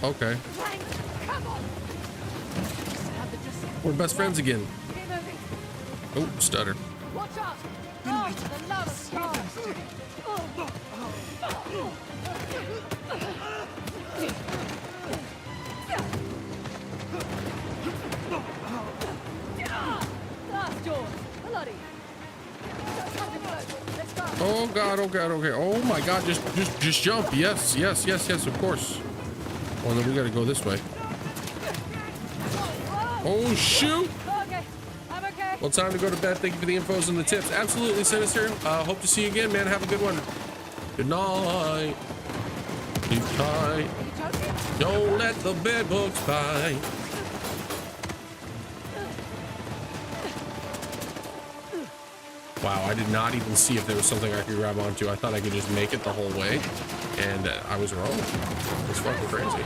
Okay. We're best friends again. Oh, stutter. Watch out! Oh, for the love of God! Oh god, oh god, okay. Oh my god, just jump. Yes, yes, yes, yes, of course. Well, then we gotta go this way. Oh shoot! Okay, I'm okay. Well, time to go to bed. Thank you for the infos and the tips. Absolutely, Sinister. Hope to see you again, man. Have a good one. Good night. Sleep tight. Don't let the bed bugs bite. Wow, I did not even see if there was something I could grab onto. I thought I could just make it the whole way, and I was wrong. It's fucking crazy.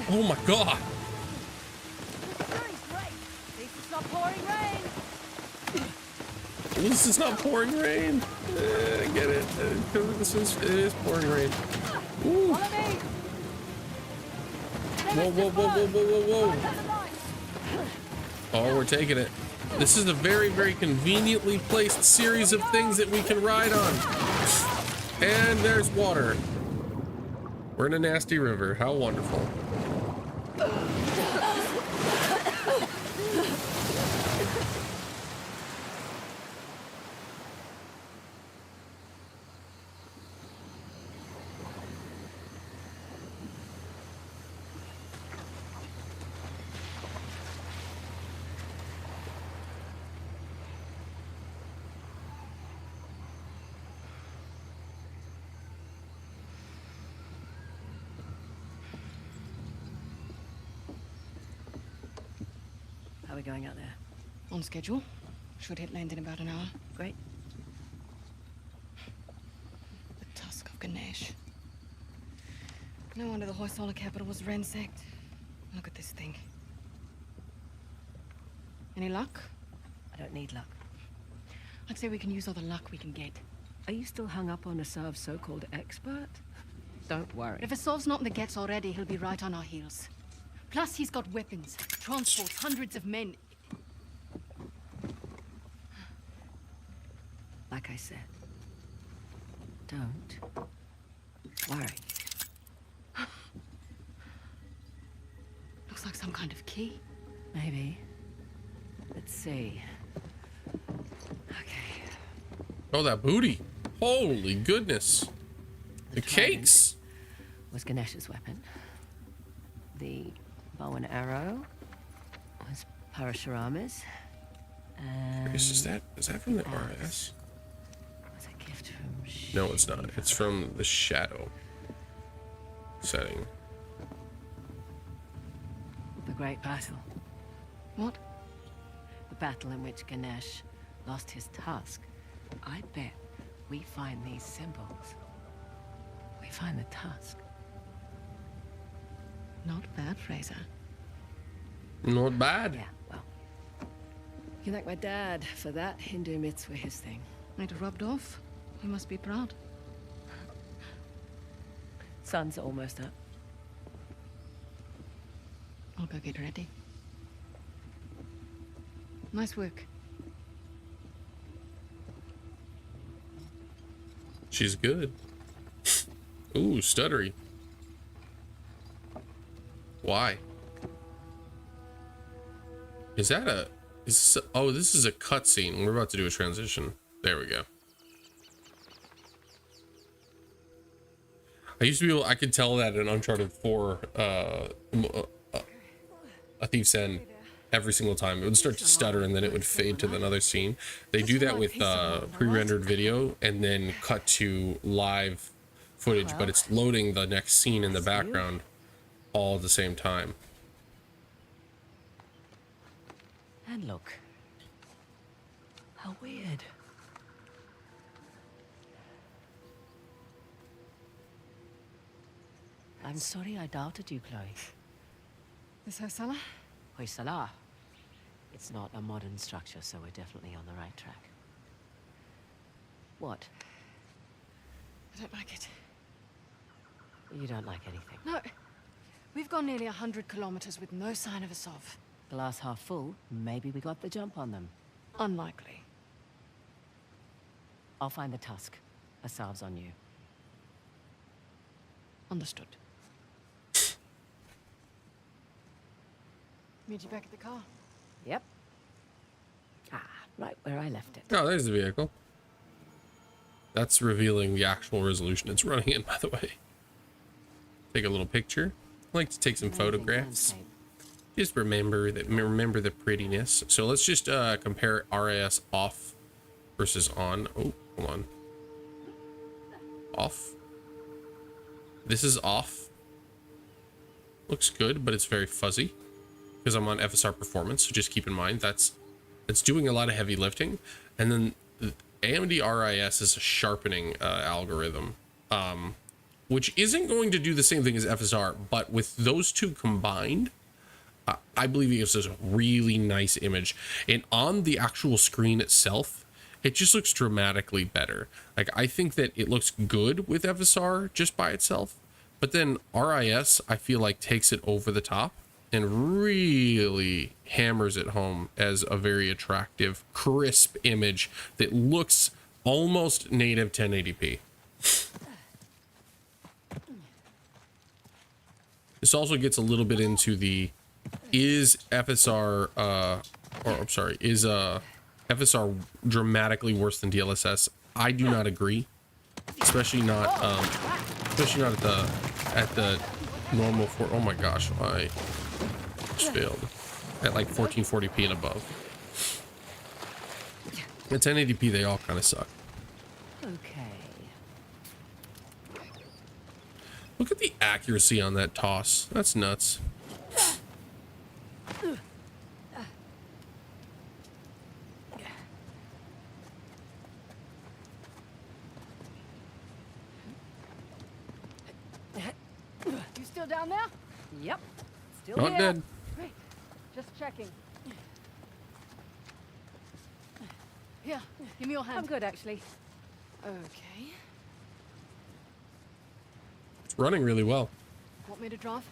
Oh my god! This is not pouring rain. I get it. It is pouring rain. Ooh. Whoa, whoa, whoa, whoa, whoa, whoa, whoa. Oh, we're taking it. This is a very, very conveniently placed series of things that we can ride on. And there's water. We're in a nasty river. How wonderful. How are we going out there? On schedule. Should hit land in about an hour. Great. The tusk of Ganesh. No wonder the Hoysala capital was ransacked. Look at this thing. Any luck? I don't need luck. I'd say we can use all the luck we can get. Are you still hung up on Asav's so-called expert? Don't worry. If Asav's not in the Gets already, he'll be right on our heels. Plus, he's got weapons, transports, hundreds of men. Like I said, don't worry. Looks like some kind of key. Maybe. Let's see. Okay. Oh, that booty. Holy goodness. The cakes. Was Ganesh's weapon. The bow and arrow was Parashurama's. And Is that from the RS? was a gift from No, it's not. It's from the shadow setting. The Great Battle. What? The battle in which Ganesh lost his tusk. I bet we find these symbols. We find the tusk. Not bad, Fraser. Not bad. Yeah, well. You can thank my dad for that. Hindu myths were his thing. Might have rubbed off. You must be proud. Sun's almost up. I'll go get ready. Nice work. She's good. Ooh, stuttery. Why? Is that a... oh, this is a cutscene. We're about to do a transition. There we go. I used to be able... I could tell that in Uncharted 4, A Thief's End, every single time. It would start to stutter and then it would fade to another scene. They do that with pre-rendered video and then cut to live footage, Well, but it's loading the next scene in the that's you. background all at the same time. And look. How weird. I'm sorry I doubted you, Chloe. This Hoysala? Hoysala. It's not a modern structure, so we're definitely on the right track. What? I don't like it. You don't like anything. No. We've gone nearly 100 kilometers with no sign of a Sov. Glass half full, maybe we got the jump on them. Unlikely. I'll find the tusk. Asav's on you. Understood. Meet you back at the car. Yep. Ah, right where I left it. Oh, there's the vehicle. That's revealing the actual resolution it's running in, by the way. Take a little picture. I like to take some photographs. Just remember the prettiness. So let's just compare RAS off versus on. Oh, hold on. Off. This is off. Looks good, but it's very fuzzy because I'm on FSR performance. So just keep in mind that's doing a lot of heavy lifting. And then the AMD RIS is a sharpening algorithm, which isn't going to do the same thing as FSR, but with those two combined, I believe it gives us a really nice image. And on the actual screen itself, it just looks dramatically better. Like, I think that it looks good with FSR just by itself, but then RIS, I feel like, takes it over the top and really hammers it home as a very attractive, crisp image that looks almost native 1080p. This also gets a little bit into the is FSR FSR dramatically worse than DLSS? I do not agree, especially not at the normal for. Oh my gosh, I just failed at like 1440p and above. At 1080p, they all kind of suck. Okay. Look at the accuracy on that toss. That's nuts. You still down there? Yep. Still Not here. dead. Great. Just checking. Here, give me your hand. I'm good, actually. Okay. It's running really well. Want me to drive?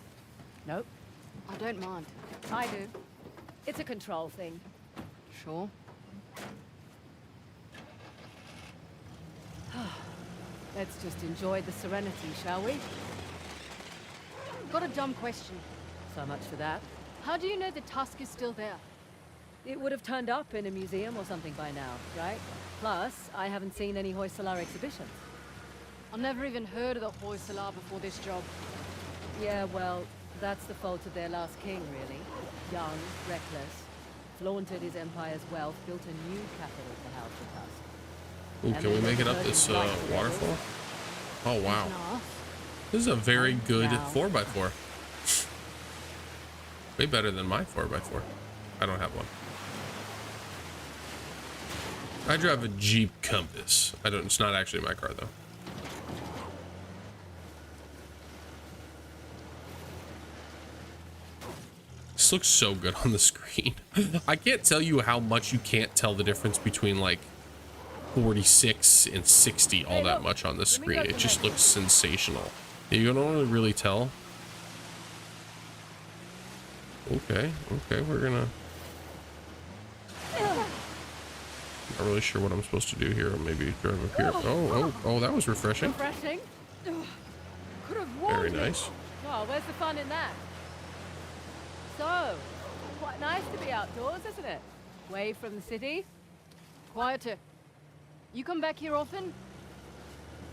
Nope. I don't mind. I do. It's a control thing. Sure. Let's just enjoy the serenity, shall we? Got a dumb question. So much for that. How do you know the tusk is still there? It would have turned up in a museum or something by now, right? Plus, I haven't seen any Hoysala exhibitions. I've never even heard of the Hoysala before this job. Yeah, well, that's the fault of their last king, really. Young, reckless, flaunted his empire's wealth, built a new capital to house the tusk. Ooh, can we make it up this waterfall? Oh wow, this is a very good 4x4. Way better than my 4x4. I don't have one. I drive a Jeep Compass. I don't. It's not actually my car though. This looks so good on the screen. I can't tell you how much you can't tell the difference between like 46 and 60 all that much on the screen. It just looks sensational. You don't really tell. Okay, we're gonna. Not really sure what I'm supposed to do here. Maybe drive up here. Oh, that was refreshing. Refreshing? Could have warned Very me. nice. Well, where's the fun in that? So, quite nice to be outdoors, isn't it? Away from the city? Quieter. You come back here often?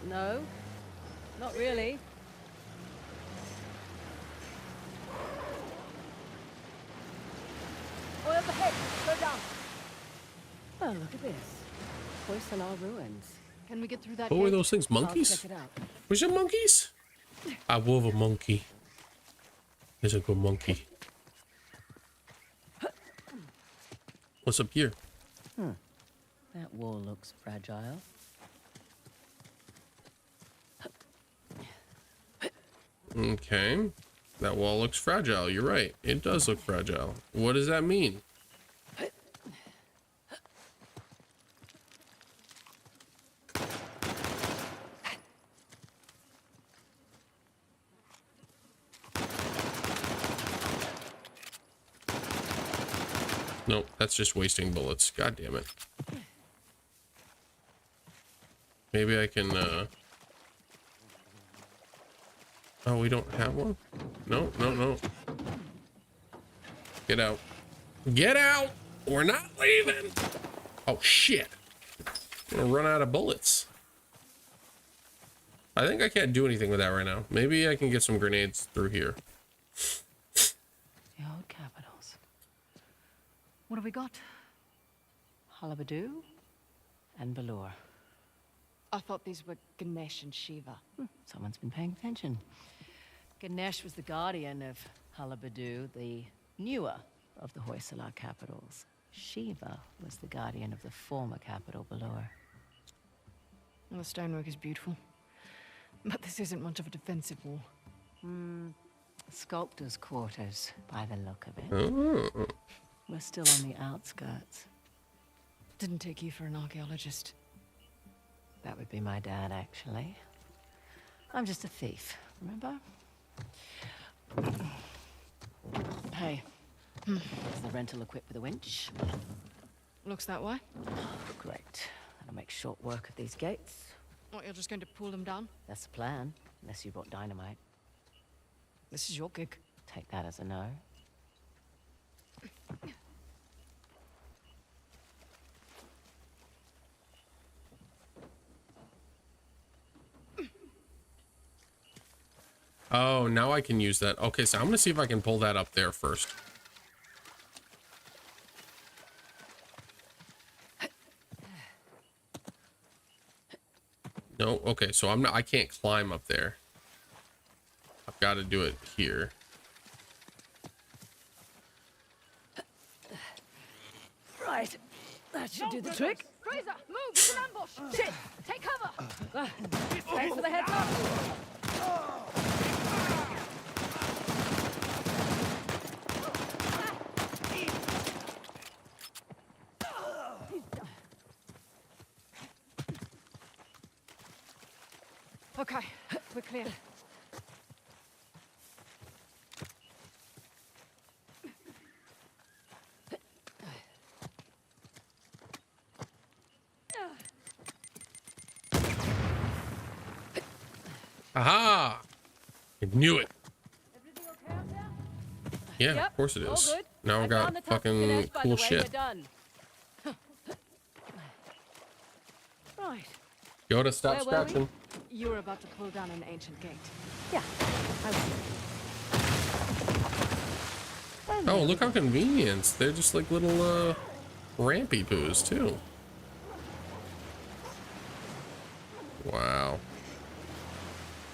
No, not really. Oil ahead. Go down. Oh, look at this. Hoysala ruins. Can we get through that What were gate? those things? I'll Monkeys? check it out. Was it monkeys? I love a monkey. He's a good monkey. What's up here? That wall looks fragile. Okay. That wall looks fragile. You're right. It does look fragile. What does that mean? Nope, that's just wasting bullets. God damn it. Maybe I can, Oh, we don't have one? No, no, no. Get out. Get out! We're not leaving! Oh, shit. I'm gonna run out of bullets. I think I can't do anything with that right now. Maybe I can get some grenades through here. The old capitals. What have we got? Halabadu and Balor. I thought these were Ganesh and Shiva. Someone's been paying attention. Ganesh was the guardian of Halabadu, the newer of the Hoysala capitals. Shiva was the guardian of the former capital, Balor. Well, the stonework is beautiful. But this isn't much of a defensive wall. Sculptor's quarters, by the look of it. Oh. We're still on the outskirts. Didn't take you for an archaeologist. That would be my dad, actually. I'm just a thief, remember? Hey, is the rental equipped with a winch? Looks that way. Great. That'll make short work of these gates. What, you're just going to pull them down? That's the plan, unless you brought dynamite. This is your gig. Take that as a no. Oh, now I can use that. Okay, so I'm gonna see if I can pull that up there first. No, okay, so I can't climb up there. I've got to do it here. Right. That should do the trick. Fraser, move! It's an ambush! Shit! Take cover! Thanks for the heads up. Okay, we're clear. Aha! I knew it. Everything okay up there? Yeah, Yep, of course it all is. good. Now I I've found got the tusk of fucking Ganesh, by cool the way. shit. We're done. Right. Yoda, stop Where were we? scratching. You were about to pull down an ancient gate. Yeah. Oh, look how convenient. They're just like little rampy poos too. Wow.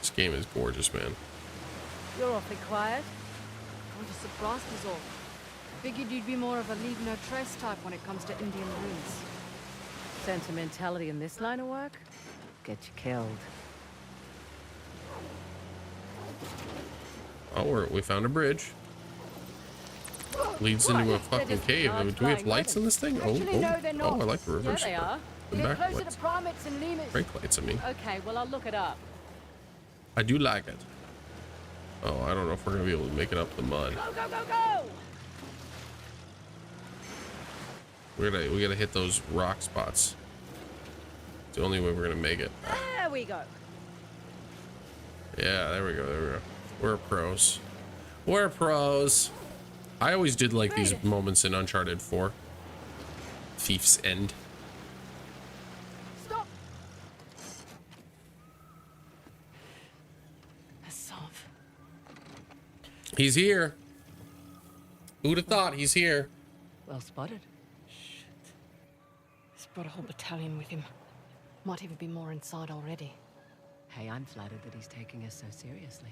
This game is gorgeous, man. You're awfully quiet. Kind of surprised is all. Figured you'd be more of a leave no trace type when it comes to Indian ruins. Sentimentality in this line of work? Get you killed. Oh, we found a bridge. Leads into a fucking cave. Do we have lights in this thing? Oh, Actually, no, they're oh, not. oh, I like the reverse. Yeah, they are. The They're back closer lights. to primates and lemurs. Brake lights, I mean. Okay, well, I'll look it up. I do like it. Oh, I don't know if we're gonna be able to make it up the mud. Go, go, go, go! We gotta hit those rock spots. It's the only way we're gonna make it. There we go. Yeah, there we go, there we go. We're pros. We're pros. I always did like these moments in Uncharted 4. Thief's End. Stop! Asaf. He's here. Who'd have thought he's here? Well spotted. He's brought a whole battalion with him. Might even be more inside already. Hey, I'm flattered that he's taking us so seriously.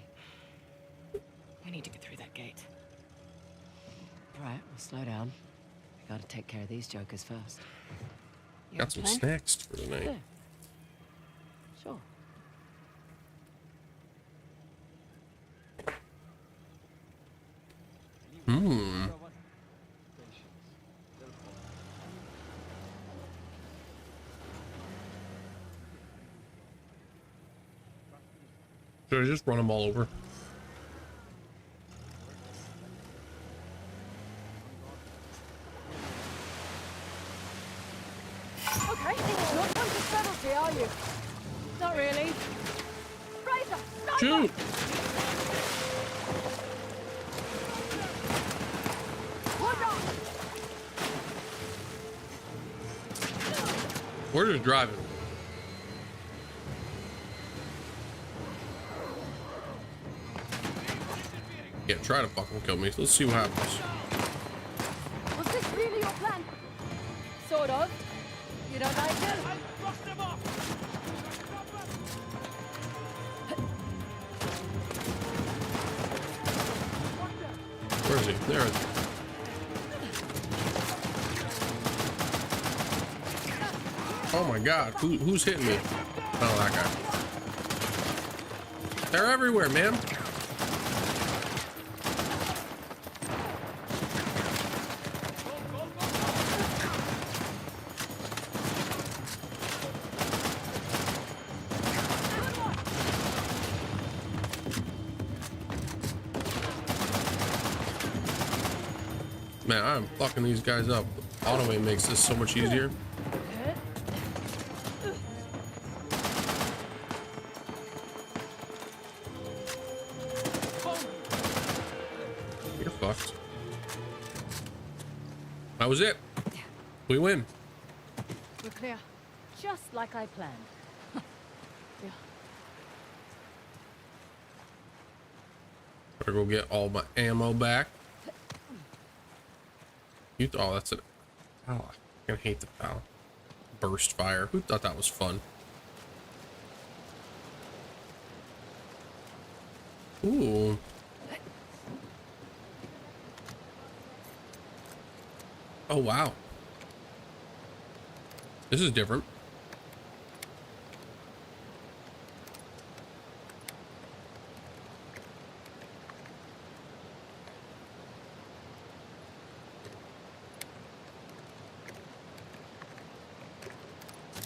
We need to get through that gate. All right, we'll slow down. We gotta take care of these jokers first. You Got have a some plan? snacks for tonight. Yeah. Sure. Hmm. Should I just run them all over? Okay, not time for subtlety, are you? Not really. Razor, Shoot! We're just driving. Yeah, try to fucking kill me. Let's see what happens. Was this really your plan? Sort of. You don't like it? Where is he? There he is. Oh my god, who's hitting me? Oh, that guy. They're everywhere, man. Man, I'm fucking these guys up. Auto-aim makes this so much easier. You're fucked. That was it. We win. We're clear. Just like I planned. Yeah. Better go get all my ammo back. Oh, that's it. Oh, I fucking hate the foul. Burst fire. Who thought that was fun? Ooh. Oh, wow. This is different.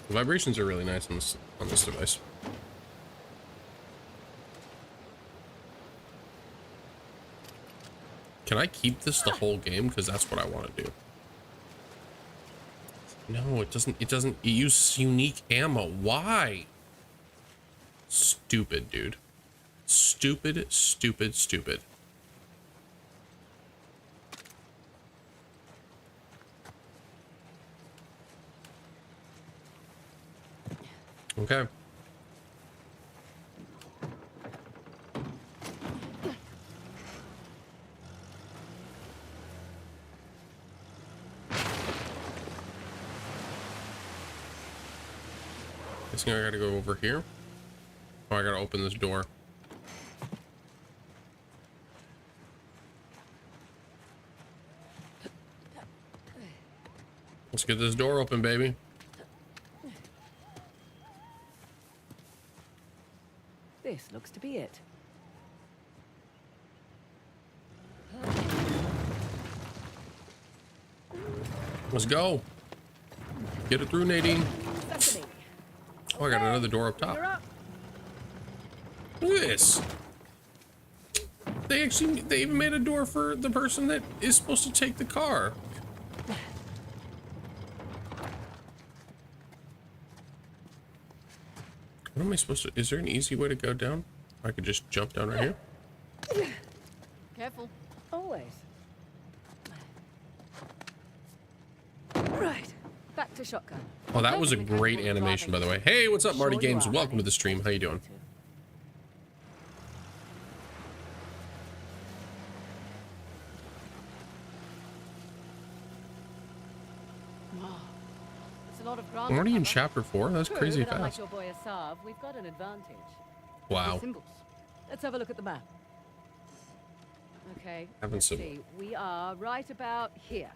The vibrations are really nice on this device. Can I keep this the whole game? Because that's what I want to do. No, it doesn't. It doesn't. It uses unique ammo. Why? Stupid, dude. Stupid, stupid, stupid. Okay. Guessing I gotta go over here. Oh, I gotta open this door. Let's get this door open, baby. This looks to be it. Let's go. Get it through, Nadine. Oh, I got another door up top. Look at this. They even made a door for the person that is supposed to take the car. What am I supposed to? Is there an easy way to go down? I could just jump down right here. Careful. Always. Right. Back to shotgun. Oh, that was a great animation, by the way. Hey, what's up, Marty Games? Welcome to the stream. How you doing? It's a lot of ground I'm already in chapter 4. That's True, crazy but unlike fast. your boy Asav, we've got an advantage. Wow. The symbols. Let's have a look at the map. Okay, Haven't let's seen see. We are right about here.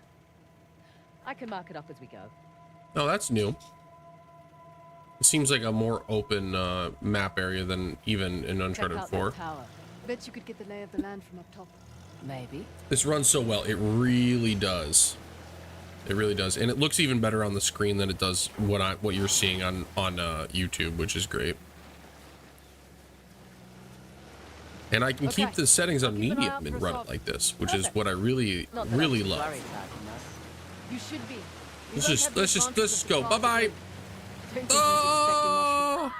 I can mark it up as we go. Oh, that's new. It seems like a more open map area than even in Uncharted Check out 4. that tower. Bet you could get the lay of the land from up top. Maybe. This runs so well. It really does. It really does. And it looks even better on the screen than it does what you're seeing on YouTube, which is great. And I can keep the settings on medium and run it like this, which is what I really love. You should be. Let's just go. Bye-bye. Oh!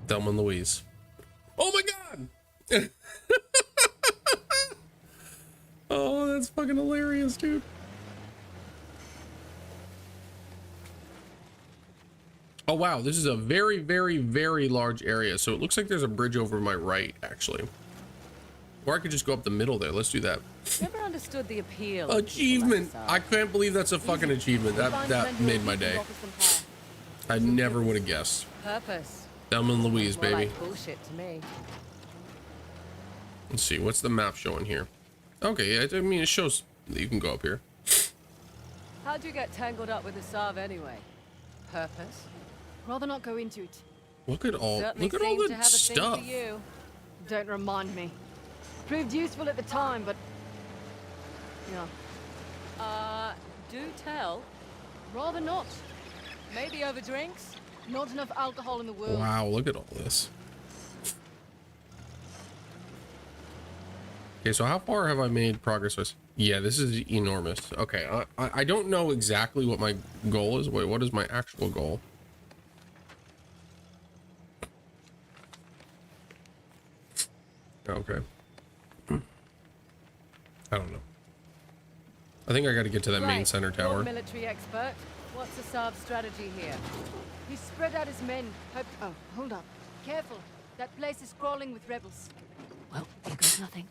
Thelma and Louise. Oh my god! Oh, that's fucking hilarious, dude. Oh wow, this is a very, very, very large area. So it looks like there's a bridge over my right, actually. Or I could just go up the middle there. Let's do that. Never understood the appeal. Achievement! I can't believe that's a fucking achievement. That made my day. I never would have guessed. Purpose. Thelma and Louise, More baby. like bullshit to me. Let's see, what's the map showing here? Okay, I mean, it shows that you can go up here. How'd you get tangled up with Asav anyway? Purpose? Rather not go into it. Look at all, Certainly look at all seemed to the have a thing stuff. for you. Don't remind me. Proved useful at the time, but... yeah. Do tell. Rather not. Maybe over drinks? Not enough alcohol in the world. Wow, look at all this. Okay, so how far have I made progress with? Yeah, this is enormous. Okay, I don't know exactly what my goal is. Wait, what is my actual goal? Okay. I don't know. I think I got to get to that main center You're tower. a military expert. What's Asav's strategy here? He spread out his men. Hoped... Oh, hold up. Careful. That place is crawling with rebels. Well, here goes nothing.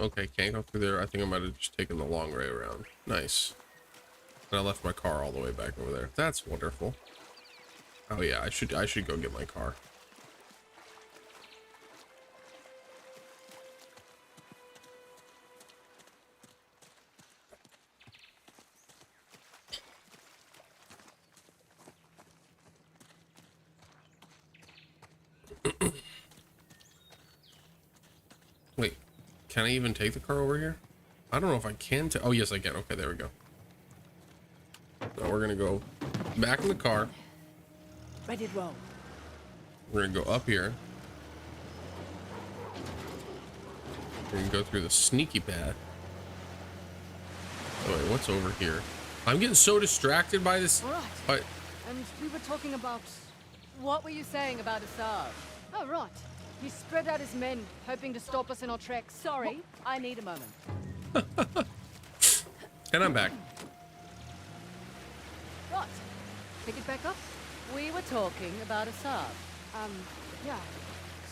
Okay, can't go through there. I think I might have just taken the long way around. Nice. And I left my car all the way back over there. That's wonderful. Oh yeah, I should go get my car. Wait, can I even take the car over here? I don't know if I can. Oh, yes, I can. Okay, there we go. Now we're gonna go back in the car. Ready to roll. We're gonna go up here. We're gonna go through the sneaky path. Oh, wait, what's over here? I'm getting so distracted by this. All right. But And we were talking about... What were you saying about Asav? Oh, right. He spread out his men, hoping to stop us in our tracks. Sorry, I need a moment. and I'm back. Right. Pick it back up? We were talking about Asav. Yeah.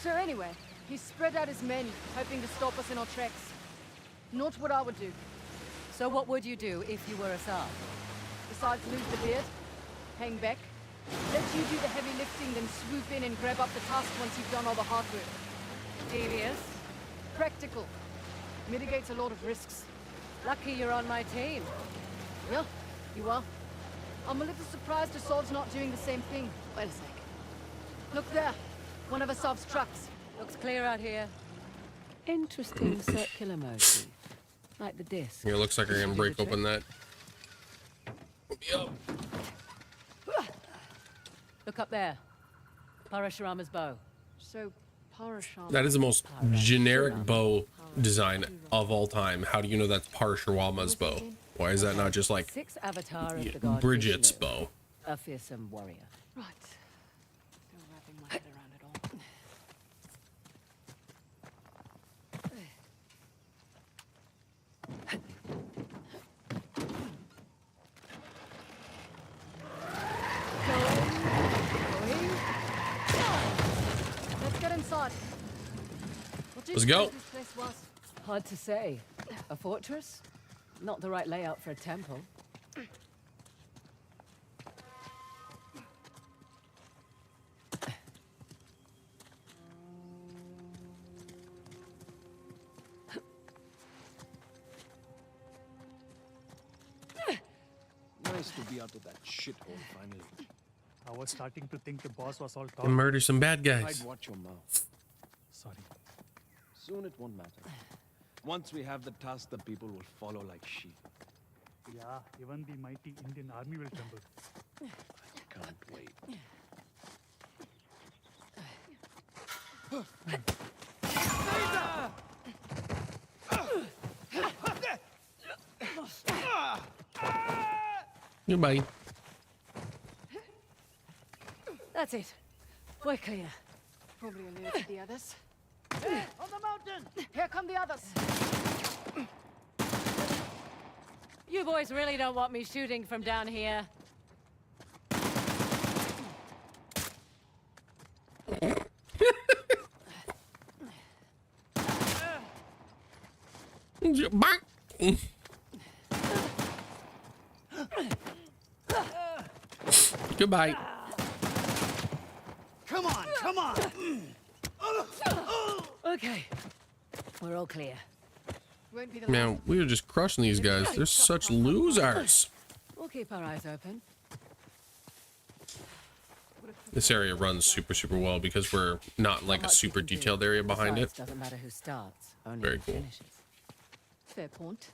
So anyway, he spread out his men, hoping to stop us in our tracks. Not what I would do. So what would you do if you were Asav? Besides lose the beard, hang back, let you do the heavy lifting, then swoop in and grab up the task once you've done all the hard work. Devious? Practical. Mitigates a lot of risks. Lucky you're on my team. Yeah, you are. I'm a little surprised Assault's not doing the same thing. Wait a sec. Look there. One of Assault's trucks. Looks clear out here. Interesting circular motif. Like the disc. Yeah, it looks like I can break open that. Yep. Look up there. Parashurama's bow. So, Parashurama. That is the most generic bow design of all time. How do you know that's Parashurama's bow? Why is that not just like 6 avatar of the god Bridget's Vishnu, bow? a fearsome warrior. Right. Still wrapping my head around it all. Let's go. This place was hard to say. A fortress? Not the right layout for a temple. Nice to be out of that shithole finally. I was starting to think the boss was all And talk. murder some bad I'd guys. watch your mouth. Sorry. Soon it won't matter. Once we have the task, the people will follow like sheep. Yeah, even the mighty Indian army will tremble. Can't wait. Goodbye. That's it. We're clear. Probably alerted the others. There, on the mountain! Here come the others! You boys really don't want me shooting from down here. Bye. Goodbye. Come on, come on! Okay. We're all clear. Won't be the Man, we are just crushing these guys. They're such losers. We'll keep our eyes open. This area runs super well because we're not like a super detailed area behind it. Doesn't matter who starts, only Very who cool. finishes. Fair point.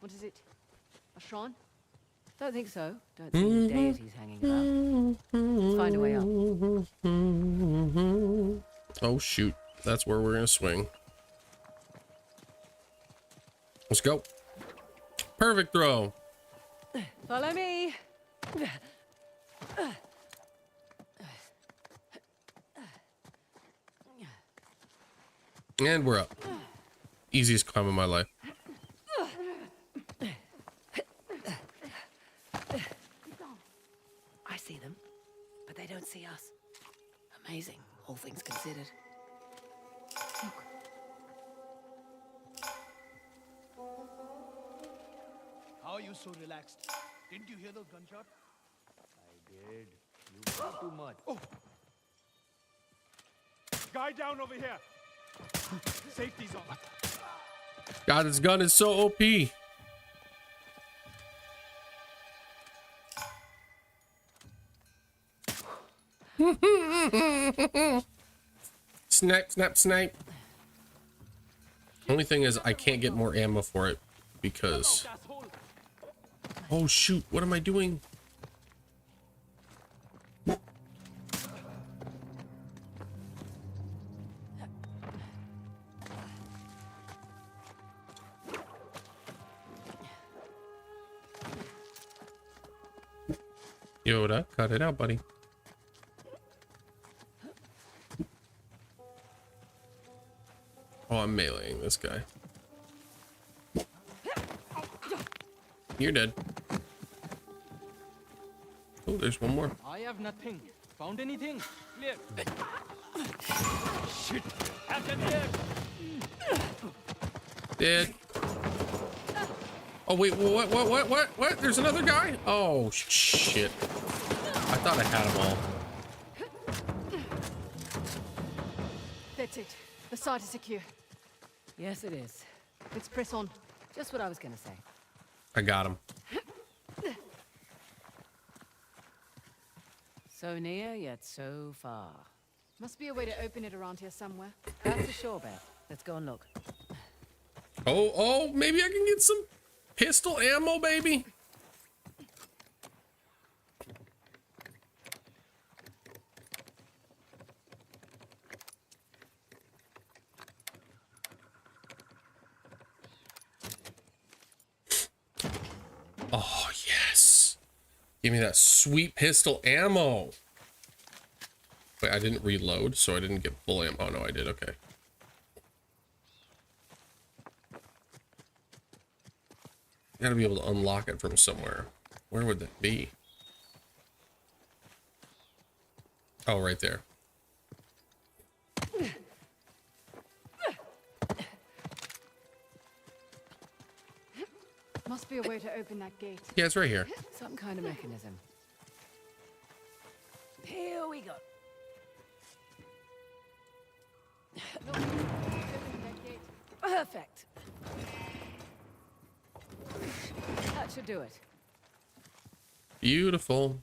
What is it? A shrine? Don't think so. Don't see any deities hanging about. Let's find a way up. Oh shoot, that's where we're gonna swing. Let's go. Perfect throw. Follow me. And we're up. Easiest climb of my life. I see them, but they don't see us. Amazing, all things considered. Look. How are you so relaxed? Didn't you hear those gunshots? I did. You got too much. Oh! Guy down over here. Safety's on. God, this gun is so OP. Snipe, snap, snipe. Only thing is I can't get more ammo for it because... Oh shoot, what am I doing? Yoda, cut it out, buddy. Oh, I'm meleeing this guy. You're dead. Oh, there's one more. I have nothing. Found anything? Clear. Shit! Action here. Dead. Oh wait, what? There's another guy? Oh shit. I thought I had them all. That's it. The site is secure. Yes, it is. Let's press on. Just what I was gonna say. I got him. So near, yet so far. Must be a way to open it around here somewhere. That's a sure bet. Let's go and look. Oh, maybe I can get some pistol ammo, baby. Oh, yes. Give me that sweet pistol ammo. Wait, I didn't reload, so I didn't get full ammo. Oh, no, I did. Okay. Gotta be able to unlock it from somewhere. Where would that be? Oh, right there. Must be a way to open that gate. Yeah, it's right here. Some kind of mechanism. Here we go. Look, open that gate. Perfect. That should do it. Beautiful.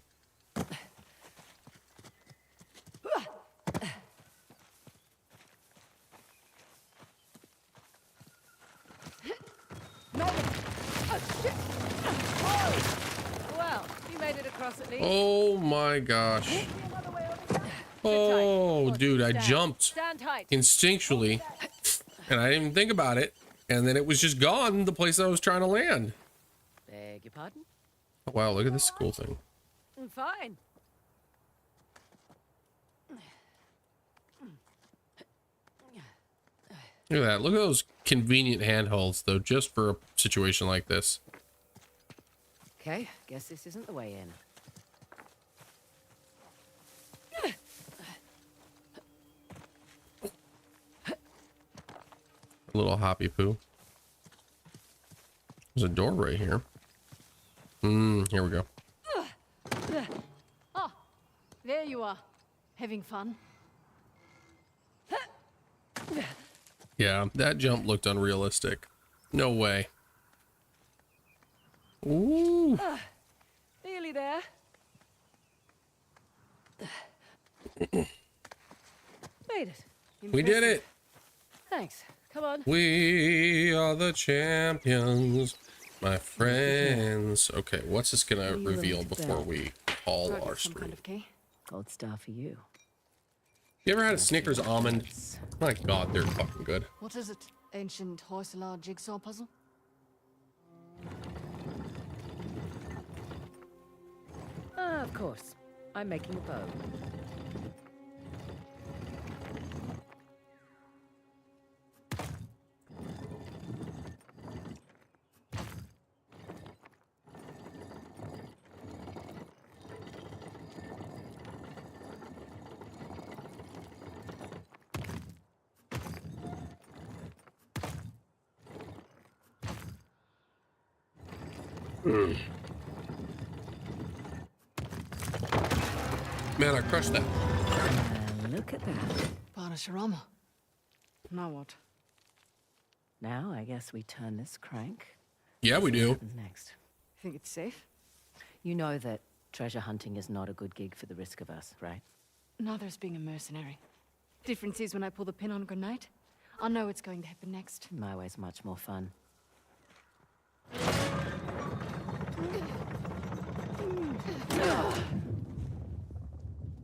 Well, you made it across at least. Oh my gosh. Oh, dude, I jumped Stand tight. instinctually and I didn't even think about it. And then it was just gone, the place I was trying to land. Beg your pardon? Oh, wow, look at this cool thing. Fine. Look at that. Look at those convenient handholds, though, just for a situation like this. Okay, guess this isn't the way in. A little hoppy poo. There's a door right here. Here we go. Oh, there you are. Having fun? Yeah, that jump looked unrealistic. No way. Ooh. Nearly there. Made it. We did it. Thanks. Come on. We are the champions, my friends. Okay, what's this gonna reveal before we call our Some stream? kind of key. Gold star for you. You ever had a Snickers almond? My God, they're fucking good. What is it? Ancient Hoysala jigsaw puzzle? Ah, of course. I'm making a bow. Man, I crushed that. Look at that. Parashurama. Now what? Now I guess we turn this crank. Yeah, we do. What happens next? Think it's safe? You know that treasure hunting is not a good gig for the risk of us, right? Neither is being a mercenary. Difference is when I pull the pin on a grenade, I know what's going to happen next. My way's much more fun.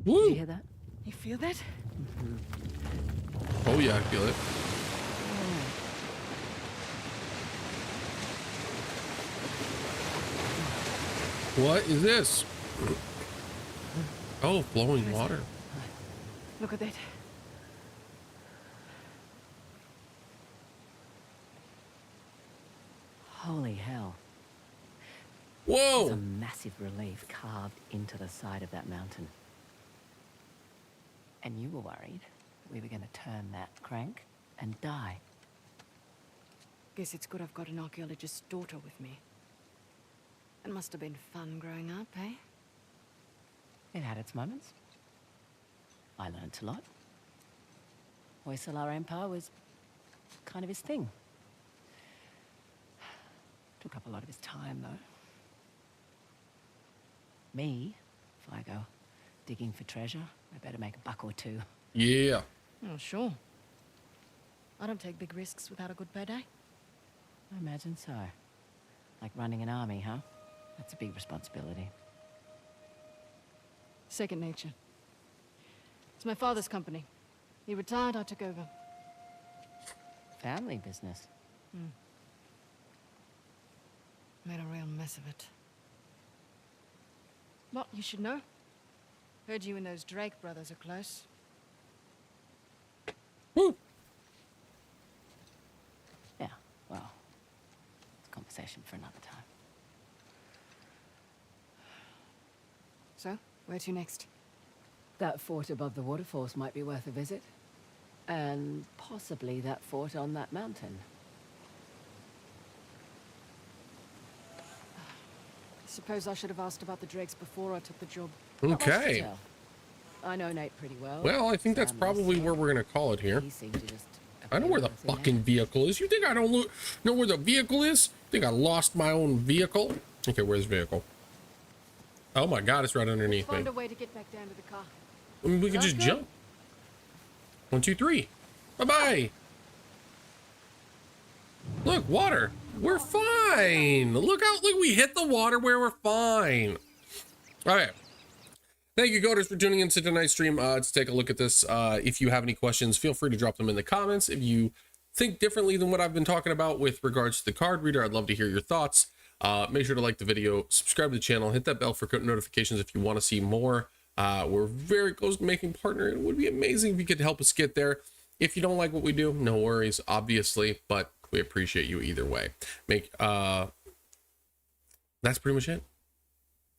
Did Woo! you hear that? You feel that? Oh yeah, I feel it. What is this? Oh, flowing water. Look at that. Holy hell. Whoa! There's a massive relief carved into the side of that mountain. And you were worried we were going to turn that crank and die. Guess it's good I've got an archaeologist's daughter with me. It must have been fun growing up, eh? It had its moments. I learnt a lot. Hoysala Empire was kind of his thing. Took up a lot of his time, though. Me, if I go digging for treasure, I better make a buck or two. Yeah. Oh, sure. I don't take big risks without a good payday. I imagine so. Like running an army, huh? That's a big responsibility. Second nature. It's my father's company. He retired, I took over. Family business. Made a real mess of it. Well, you should know. Heard you and those Drake brothers are close. Woo! Yeah, well, it's a conversation for another time. So, where to next? That fort above the waterfalls might be worth a visit. And possibly that fort on that mountain. Suppose I should have asked about the dregs before I took the job. Okay. I know Nate pretty well. Well, I think that's probably where we're gonna call it here. He seemed to just I know where the fucking vehicle is. You think I don't know where the vehicle is? Think I lost my own vehicle? Okay, where's the vehicle? Oh my god, it's right underneath me. Find a way to get back down to the car. I mean, we could just jump. 1, 2, 3. Bye-bye. Look, water. We're fine. Look out. Look, we hit the water where we're fine. Okay. Thank you, coders, for tuning into tonight's stream to take a look at this. If you have any questions, feel free to drop them in the comments. If you think differently than what I've been talking about with regards to the card reader, I'd love to hear your thoughts. Make sure to like the video, subscribe to the channel, hit that bell for notifications if you want to see more. We're very close to making partner. It would be amazing if you could help us get there. If you don't like what we do, no worries, obviously, but we appreciate you either way. That's pretty much it.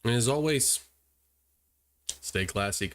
And as always, stay classy, coders.